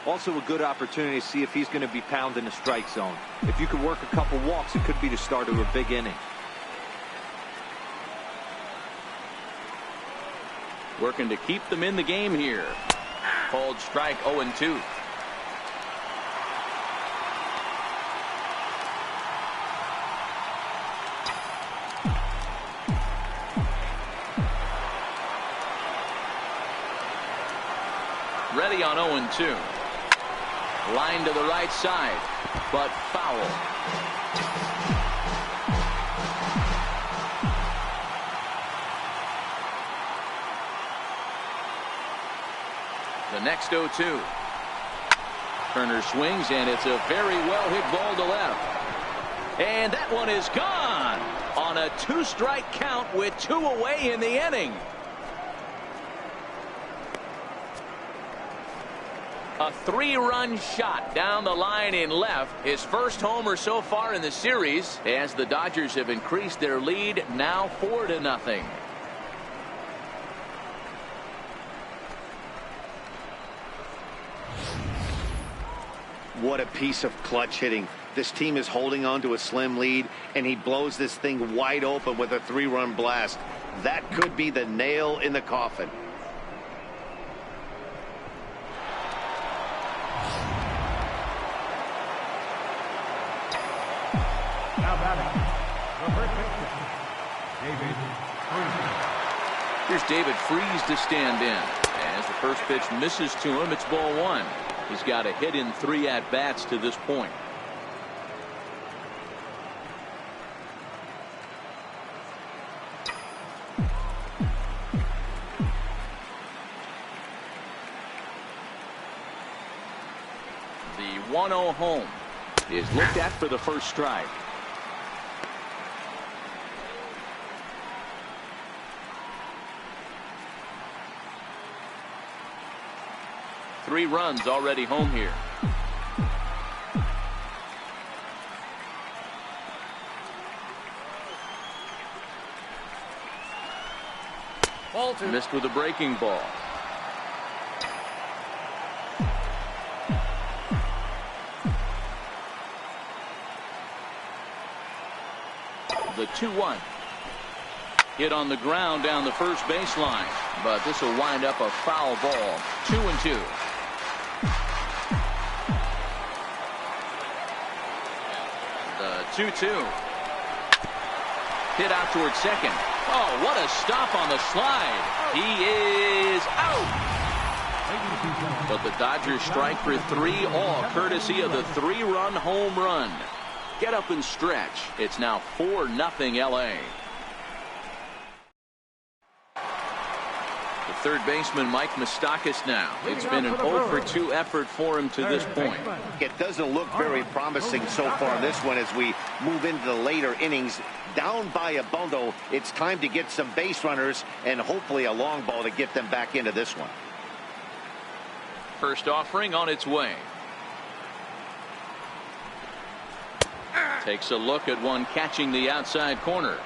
Also a good opportunity to see if he's going to be pounding the strike zone. If you could work a couple walks, it could be the start of a big inning. Working to keep them in the game here. Called strike 0-2. Ready on 0-2. Line to the right side, but foul. The next 0-2. Turner swings, and it's a very well hit ball to left. And that one is gone on a 2-strike count with 2 away in the inning. A 3-run shot down the line in left. His first homer so far in the series, as the Dodgers have increased their lead now 4-0. What a piece of clutch hitting. This team is holding on to a slim lead, and he blows this thing wide open with a 3-run blast. That could be the nail in the coffin. Now batting, the first pitcher, David Freese. Here's David Freese to stand in. As the first pitch misses to him, it's ball 1. He's got a hit in 3 at-bats to this point. The 1-0 home is looked at for the first strike. Three runs already home here. Missed with a breaking ball. The 2-1. Hit on the ground down the first baseline, but this will wind up a foul ball. 2-2. The 2-2. Hit out towards second. Oh, what a stop on the slide. He is out. But the Dodgers strike for 3, all courtesy of the 3-run home run. Get up and stretch. It's now 4-0 LA. The third baseman, Mike Moustakas, now. It's been an 0-for-2 effort for him to this point. It doesn't look very promising so far in this one as we move into the later innings. Down by a bundle, it's time to get some base runners and hopefully a long ball to get them back into this one. First offering on its way. Takes a look at one catching the outside corner.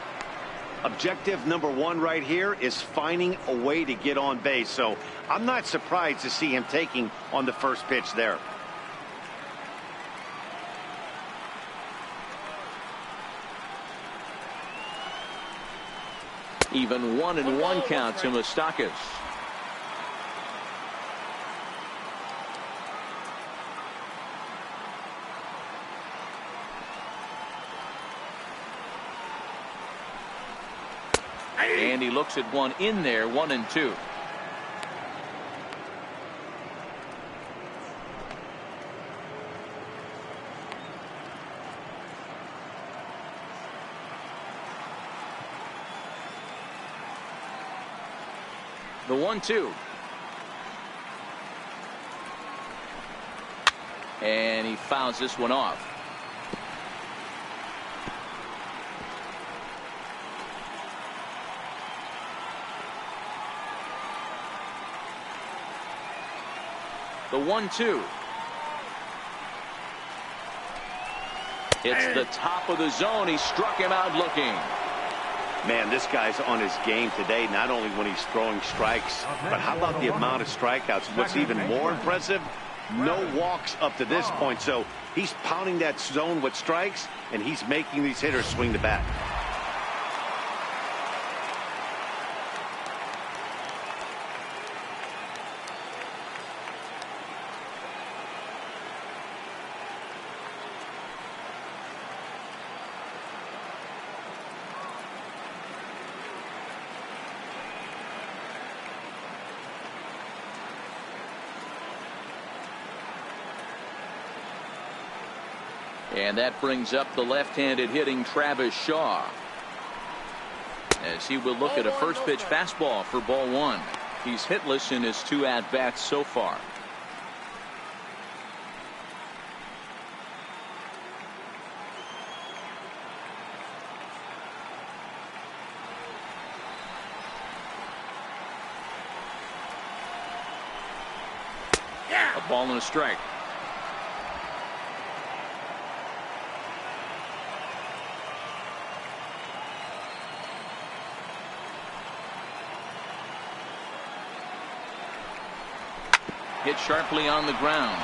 Objective number 1 right here is finding a way to get on base. So I'm not surprised to see him taking on the first pitch there. Even 1-1 count to Moustakas. And he looks at one in there, 1-2. The 1-2. And he fouls this one off. The 1-2. It's the top of the zone. He struck him out looking. Man, this guy's on his game today, not only when he's throwing strikes, but how about the amount of strikeouts? What's even more impressive, no walks up to this point. So he's pounding that zone with strikes, and he's making these hitters swing the bat. And that brings up the left-handed hitting Travis Shaw, as he will look at a first pitch fastball for ball one. He's hitless in his 2 at-bats so far. A ball and a strike. Hit sharply on the ground.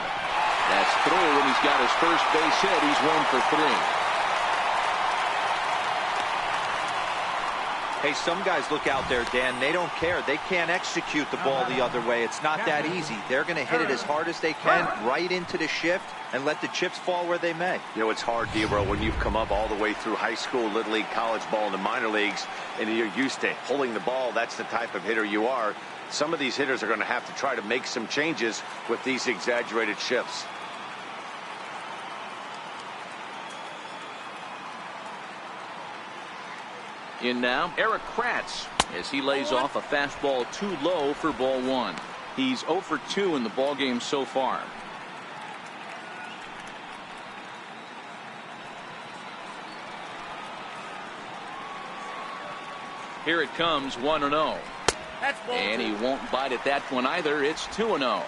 That's through, and he's got his first base hit. He's 1 for 3. Hey, some guys look out there, Dan. They don't care. They can't execute the ball the other way. It's not that easy. They're going to hit it as hard as they can right into the shift and let the chips fall where they may. You know, it's hard, D-Bro, when you've come up all the way through high school, little league, college ball, and the minor leagues, and you're used to pulling the ball. That's the type of hitter you are. Some of these hitters are going to have to try to make some changes with these exaggerated shifts. In now, Eric Kratz, as he lays off a fastball too low for ball one. He's 0 for 2 in the ballgame so far. Here it comes, 1-0. And he won't bite at that one either. It's 2-0.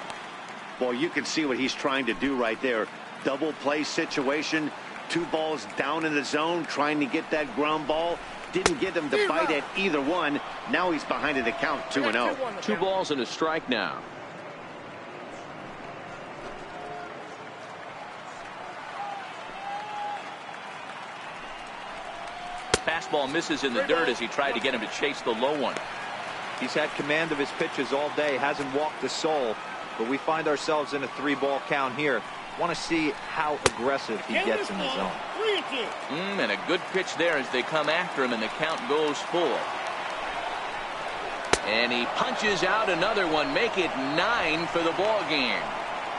Well, you can see what he's trying to do right there. Double play situation. 2 balls down in the zone, trying to get that ground ball. Didn't get him to bite at either one. Now he's behind in the count, 2-0. 2 balls and a strike now. Fastball misses in the dirt as he tried to get him to chase the low one. He's had command of his pitches all day, hasn't walked a soul, but we find ourselves in a 3-ball count here. Want to see how aggressive he gets in the zone. And a good pitch there as they come after him, and the count goes full. And he punches out another one, make it 9 for the ball game.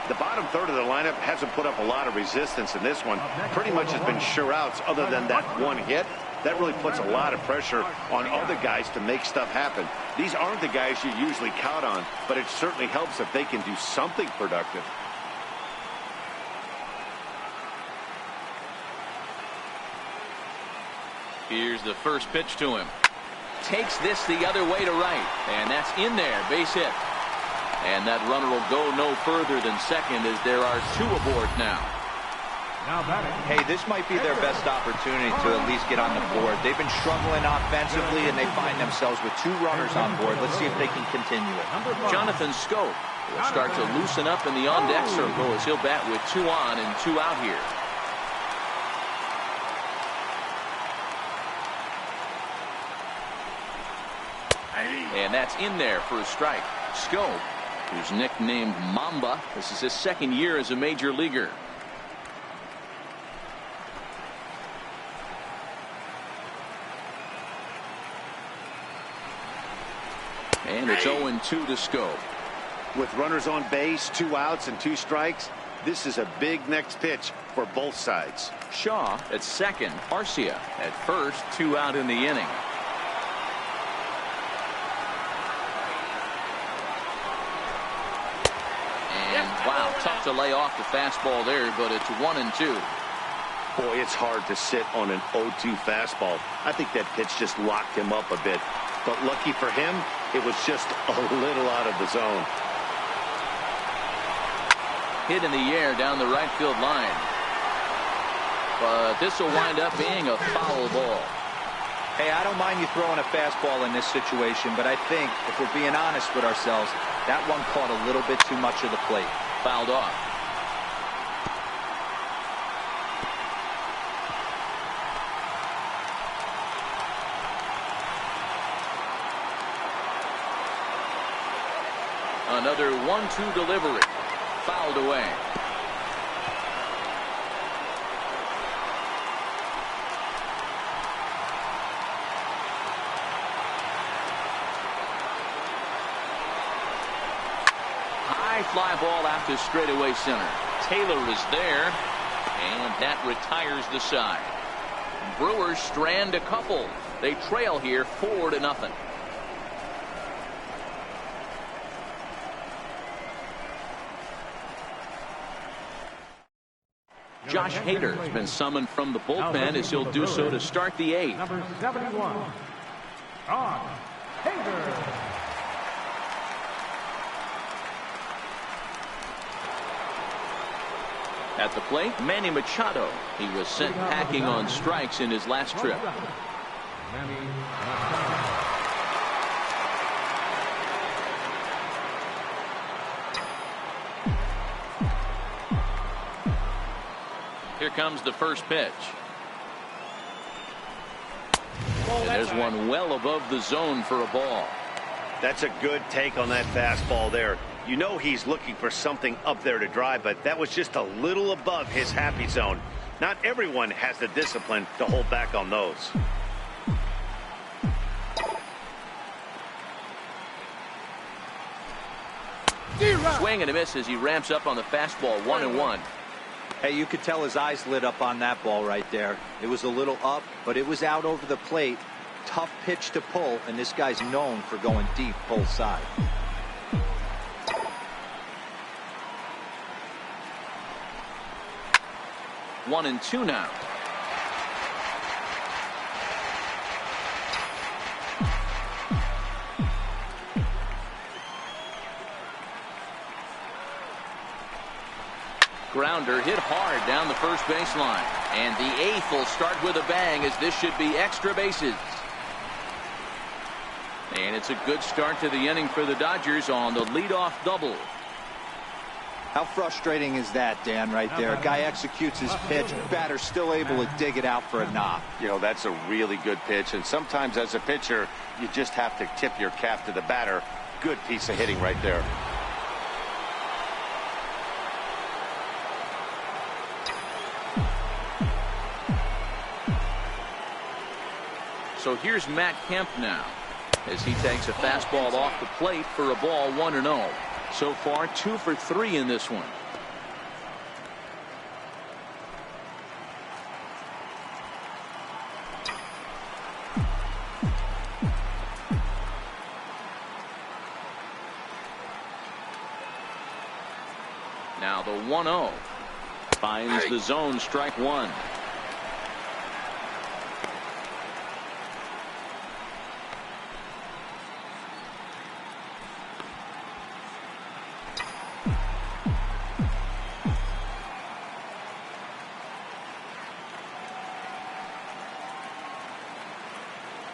The bottom third of the lineup hasn't put up a lot of resistance in this one. Pretty much has been sure outs other than that one hit. That really puts a lot of pressure on other guys to make stuff happen. These aren't the guys you usually count on, but it certainly helps if they can do something productive. Here's the first pitch to him. Takes this the other way to right, and that's in there, base hit. And that runner will go no further than second as there are 2 aboard now. Hey, this might be their best opportunity to at least get on the board. They've been struggling offensively, and they find themselves with 2 runners on board. Let's see if they can continue it. Jonathan Scope will start to loosen up in the on-deck circle as he'll bat with 2 on and 2 out here. And that's in there for a strike. Scope, who's nicknamed Mamba, this is his 2nd year as a major leaguer. And it's 0-2 to Scope. With runners on base, 2 outs and 2 strikes, this is a big next pitch for both sides. Shaw at second, Arcia at first, 2 out in the inning. And wow, tough to lay off the fastball there, but it's 1-2. Boy, it's hard to sit on an 0-2 fastball. I think that pitch just locked him up a bit. But lucky for him, it was just a little out of the zone. Hit in the air down the right field line. But this will wind up being a foul ball. Hey, I don't mind you throwing a fastball in this situation, but I think if we're being honest with ourselves, that one caught a little bit too much of the plate. Fouled off. Another 1-2 delivery. Fouled away. High fly ball out to straightaway center. Taylor is there. And that retires the side. Brewers strand a couple. They trail here 4-0. Josh Hader has been summoned from the bullpen as he'll do so to start the 8th. Number 71, Josh Hader. At the plate, Manny Machado. He was sent packing on strikes in his last trip. Manny Machado. Here comes the first pitch. And there's one well above the zone for a ball. That's a good take on that fastball there. You know he's looking for something up there to drive, but that was just a little above his happy zone. Not everyone has the discipline to hold back on those. Swing and a miss as he ramps up on the fastball. 1-1. Hey, you could tell his eyes lit up on that ball right there. It was a little up, but it was out over the plate. Tough pitch to pull, and this guy's known for going deep pull side. One and two now. Grounder hit hard down the first baseline. And the 8th will start with a bang, as this should be extra bases. And it's a good start to the inning for the Dodgers on the leadoff double. How frustrating is that, Dan, right there? Guy executes his pitch, batter still able to dig it out for a knock. You know, that's a really good pitch, and sometimes as a pitcher, you just have to tip your cap to the batter. Good piece of hitting right there. So here's Matt Kemp now, as he takes a fastball off the plate for a ball. 1-0. So far 2 for 3 in this one. Now the 1-0 finds the zone. Strike one.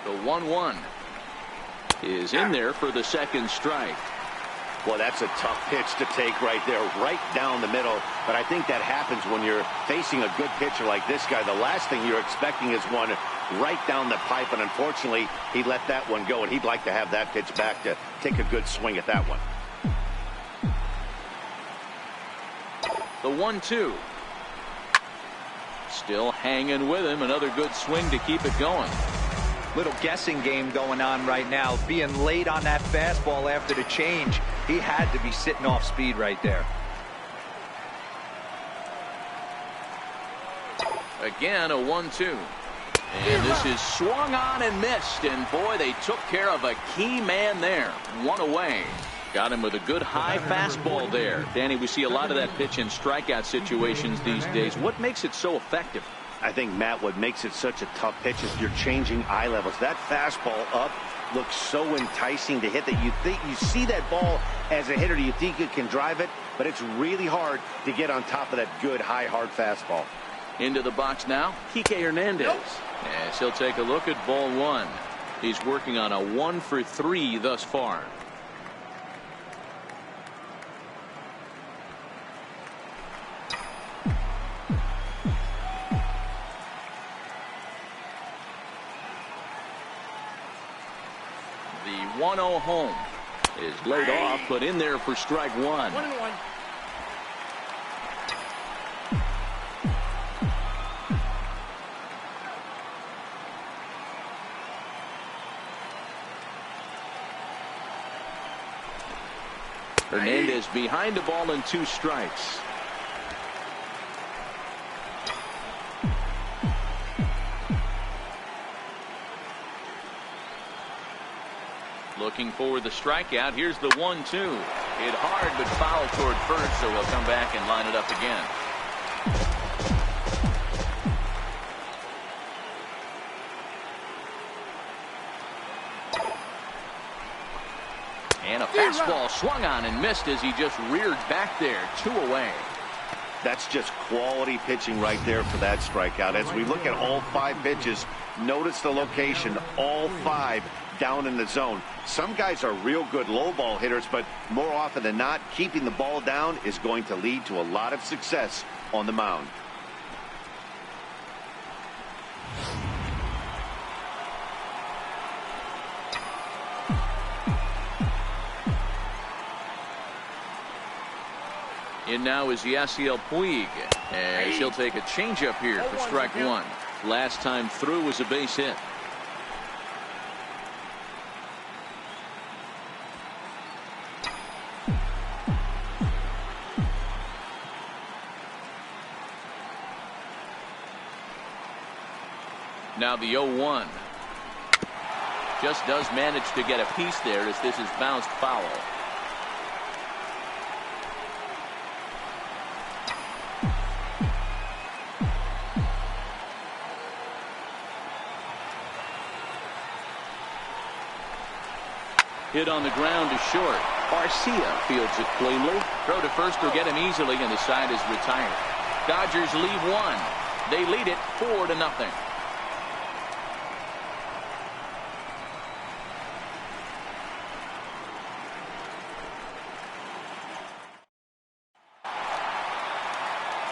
The 1-1 is in there for the second strike. Well, that's a tough pitch to take right there, right down the middle. But I think that happens when you're facing a good pitcher like this guy. The last thing you're expecting is one right down the pipe, and unfortunately, he let that one go, and he'd like to have that pitch back to take a good swing at that one. The 1-2. Still hanging with him. Another good swing to keep it going. Little guessing game going on right now. Being late on that fastball after the change. He had to be sitting off speed right there. Again, a 1-2. And this is swung on and missed. And boy, they took care of a key man there. One away. Got him with a good high fastball there. Danny, we see a lot of that pitch in strikeout situations these days. What makes it so effective? I think, Matt, what makes it such a tough pitch is you're changing eye levels. That fastball up looks so enticing to hit that you think you see that ball as a hitter. You think you can drive it, but it's really hard to get on top of that good, high, hard fastball. Into the box now, Kike Hernandez. As he'll take a look at ball one. He's working on a 1 for 3 thus far. The 1-0 home is laid off, but in there for strike one. 1-1. Hernandez behind the ball and 2 strikes. Looking for the strikeout. Here's the 1-2. Hit hard but foul toward first, so he'll come back and line it up again. And a fastball swung on and missed as he just reared back there. 2 away. That's just quality pitching right there for that strikeout. As we look at all 5 pitches, notice the location, all 5 down in the zone. Some guys are real good low ball hitters, but more often than not, keeping the ball down is going to lead to a lot of success on the mound. In now is Yasiel Puig, as he'll take a changeup here for strike 1. Last time through was a base hit. Now the 0-1. Just does manage to get a piece there as this is bounced foul. Hit on the ground to short. Garcia fields it cleanly. Throw to first will get him easily, and the side is retired. Dodgers leave 1. They lead it 4-0.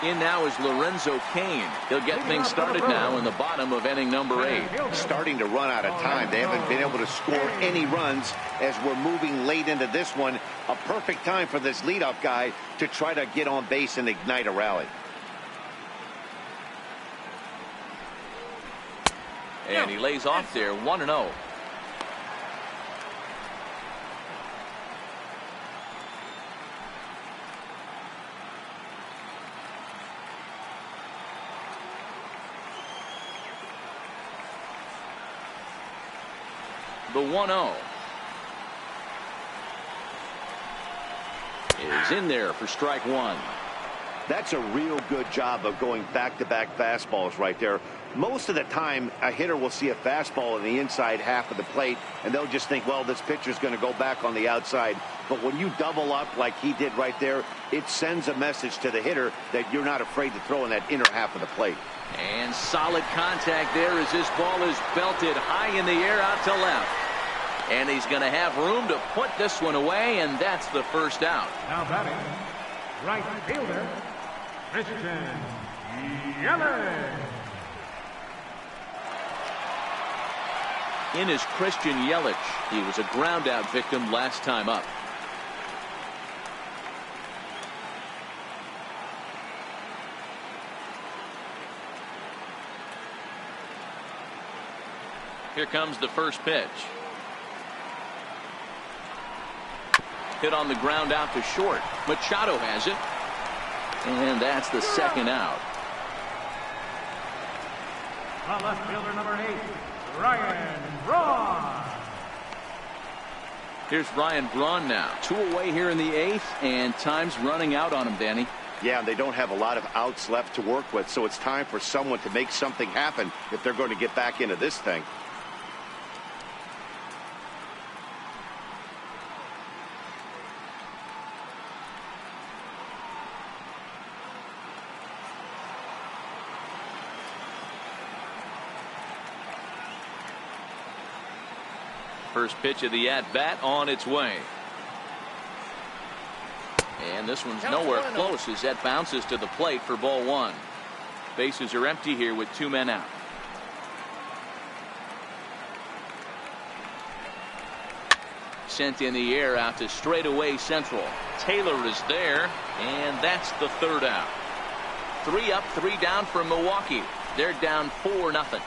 In now is Lorenzo Cain. He'll get things started now in the bottom of inning number 8. Starting to run out of time. They haven't been able to score any runs as we're moving late into this one. A perfect time for this leadoff guy to try to get on base and ignite a rally. And he lays off there, 1-0. The 1-0 is in there for strike 1. That's a real good job of going back-to-back fastballs right there. Most of the time, a hitter will see a fastball in the inside half of the plate, and they'll just think, well, this pitcher's going to go back on the outside. But when you double up like he did right there, it sends a message to the hitter that you're not afraid to throw in that inner half of the plate. And solid contact there as this ball is belted high in the air out to left. And he's going to have room to put this one away, and that's the first out. Now batting, right fielder, Christian Yelich. In is Christian Yelich. He was a ground out victim last time up. Here comes the first pitch. Hit on the ground out to short. Machado has it. And that's the second out. The left fielder, number 8, Ryan Braun. Here's Ryan Braun now. 2 away here in the 8th, and time's running out on him, Danny. Yeah, they don't have a lot of outs left to work with, so it's time for someone to make something happen if they're going to get back into this thing. First pitch of the at-bat on its way. And this one's nowhere close as that bounces to the plate for ball 1. Bases are empty here with 2 men out. Sent in the air out to straightaway central. Taylor is there, and that's the 3rd out. 3 up, 3 down for Milwaukee. They're down 4-0.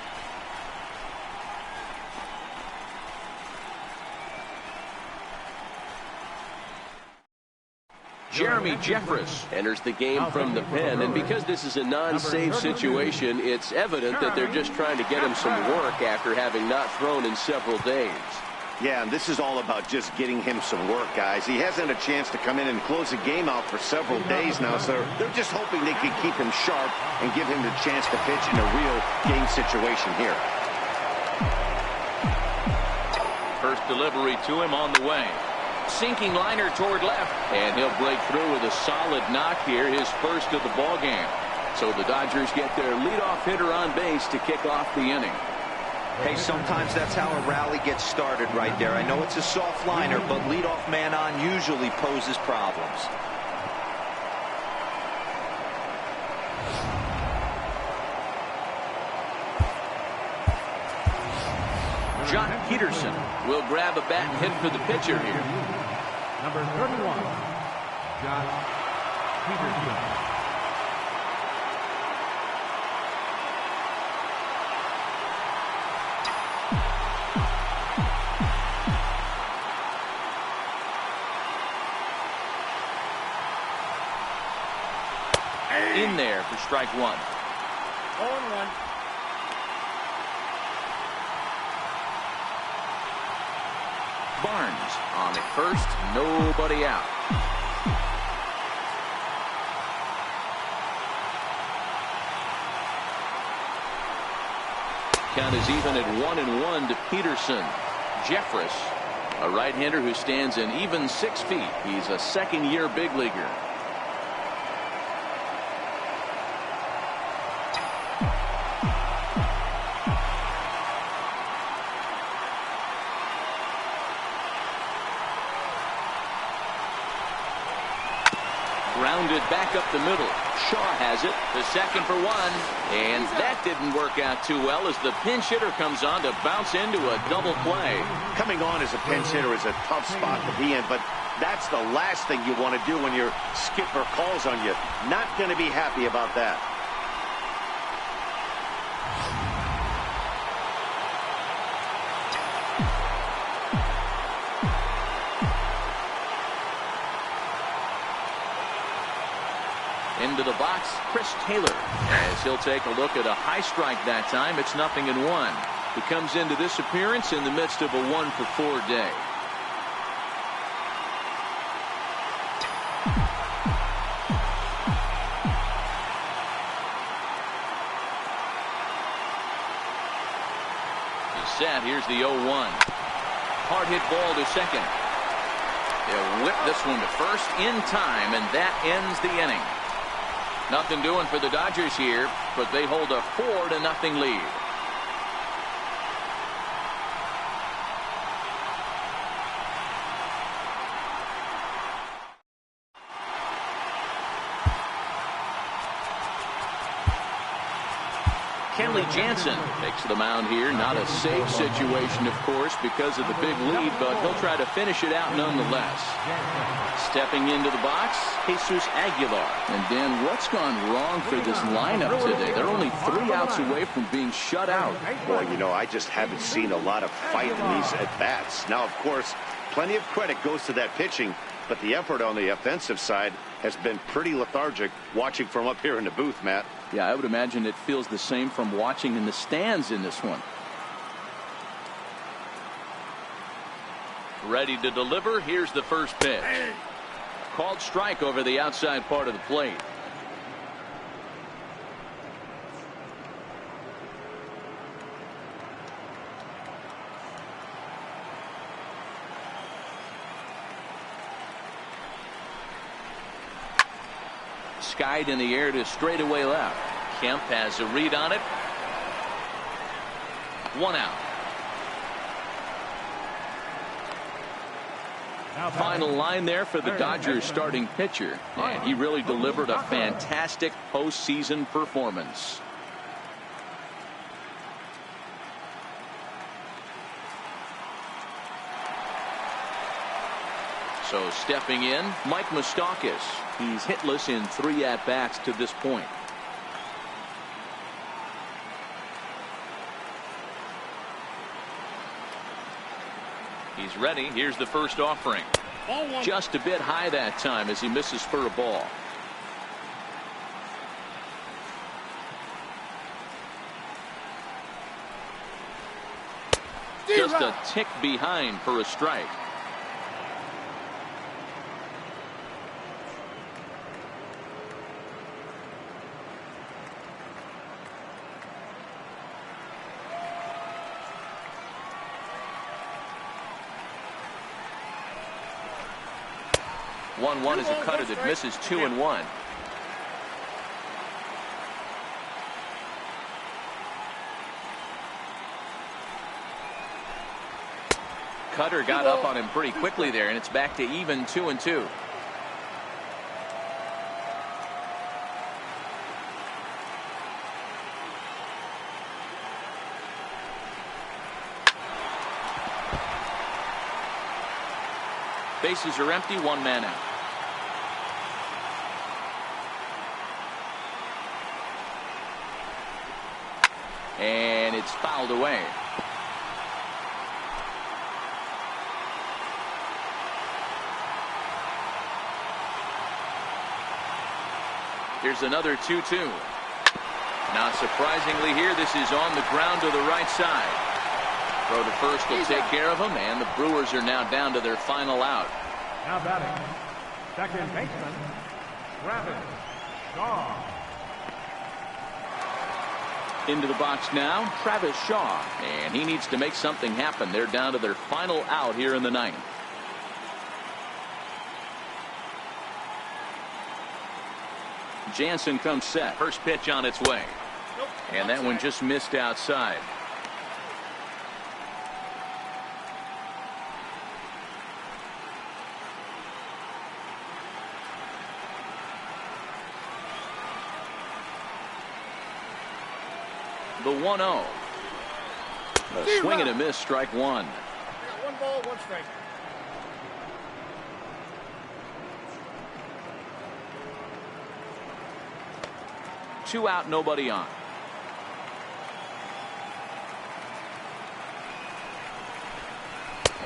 Jeremy Jeffress enters the game from the pen, and because this is a non-save situation, it's evident that they're just trying to get him some work after having not thrown in several days. Yeah, and this is all about just getting him some work, guys. He hasn't a chance to come in and close the game out for several days now, so they're just hoping they can keep him sharp and give him the chance to pitch in a real game situation here. First delivery to him on the way. Sinking liner toward left, and he'll break through with a solid knock here, his first of the ball game. So the Dodgers get their leadoff hitter on base to kick off the inning. Hey, sometimes that's how a rally gets started right there. I know it's a soft liner, but leadoff man on usually poses problems. Jock Peterson will grab a bat and hit for the pitcher here. Number 31, Jock Peterson. In there for strike one. 0-1. Barnes on at first, nobody out. Count is even at 1-1 to Peterson. Jeffress, a right-hander who stands an even 6 feet. He's a second-year big leaguer. Grounded back up the middle. Shaw has it. The second for one. And that didn't work out too well as the pinch hitter comes on to bounce into a double play. Coming on as a pinch hitter is a tough spot to be in, but that's the last thing you want to do when your skipper calls on you. Not going to be happy about that. Into the box, Chris Taylor, as he'll take a look at a high strike that time. It's 0-1. He comes into this appearance in the midst of a 1-for-4 day. He's set. Here's the 0-1. Hard hit ball to second. They'll whip this one to first in time, and that ends the inning. Nothing doing for the Dodgers here, but they hold a 4-0 lead. Kenley Jansen takes the mound here. Not a safe situation, of course, because of the big lead, but he'll try to finish it out nonetheless. Stepping into the box, Jesus Aguilar. And Dan, what's gone wrong for this lineup today? They're only 3 outs away from being shut out. Well, you know, I just haven't seen a lot of fight in these at-bats. Now, of course, plenty of credit goes to that pitching, but the effort on the offensive side has been pretty lethargic watching from up here in the booth, Matt. Yeah, I would imagine it feels the same from watching in the stands in this one. Ready to deliver. Here's the first pitch. Called strike over the outside part of the plate. Skied in the air to straightaway left. Kemp has a read on it. 1 out. Final line there for the Dodgers starting pitcher, and he really delivered a fantastic postseason performance. So stepping in, Mike Moustakas. He's hitless in 3 at-bats to this point. He's ready. Here's the first offering. Just a bit high that time as he misses for a ball. Just just a tick behind for a strike. One is a cutter that misses 2-1. Cutter got up on him pretty quickly there, and it's back to even 2-2. Bases are empty, one man out. And it's fouled away. Here's another 2-2. Not surprisingly here, this is on the ground to the right side. Throw to first will take care of him, and the Brewers are now down to their final out. Now batting, second baseman, Travis Shaw. Into the box now, Travis Shaw, and he needs to make something happen. They're down to their final out here in the ninth. Jansen comes set. First pitch on its way. And that one just missed outside. The 1-0. A swing and a miss, strike one. One ball, one strike. Two out, nobody on.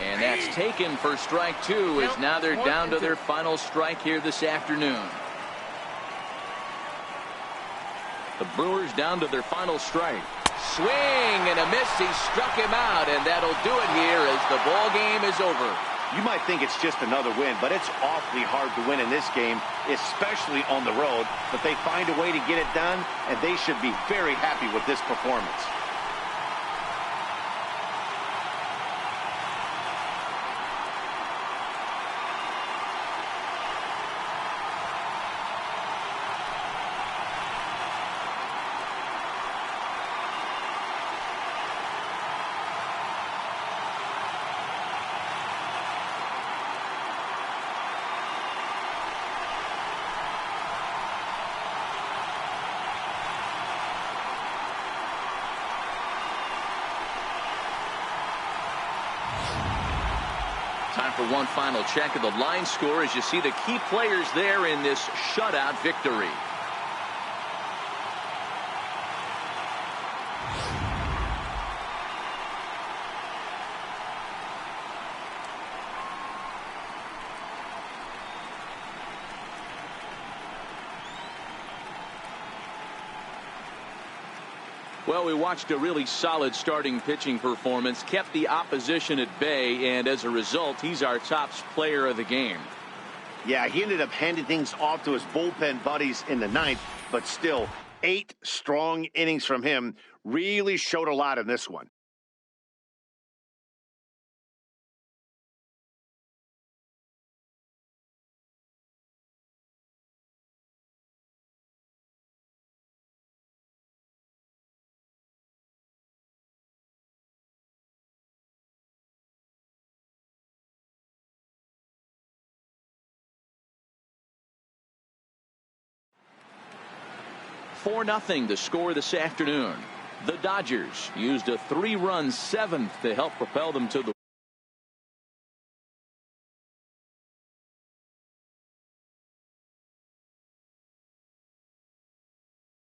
And that's taken for strike two, as now they're down to their final strike here this afternoon. The Brewers down to their final strike. Swing and a miss. He struck him out, and that'll do it here as the ball game is over. You might think it's just another win, but it's awfully hard to win in this game, especially on the road. But they find a way to get it done, and they should be very happy with this performance. Time for one final check of the line score as you see the key players there in this shutout victory. Well, we watched a really solid starting pitching performance, kept the opposition at bay, and as a result, he's our top player of the game. Yeah, he ended up handing things off to his bullpen buddies in the ninth, but still, 8 strong innings from him really showed a lot in this one. For 4-0 the score this afternoon. The Dodgers used a 3-run seventh to help propel them to the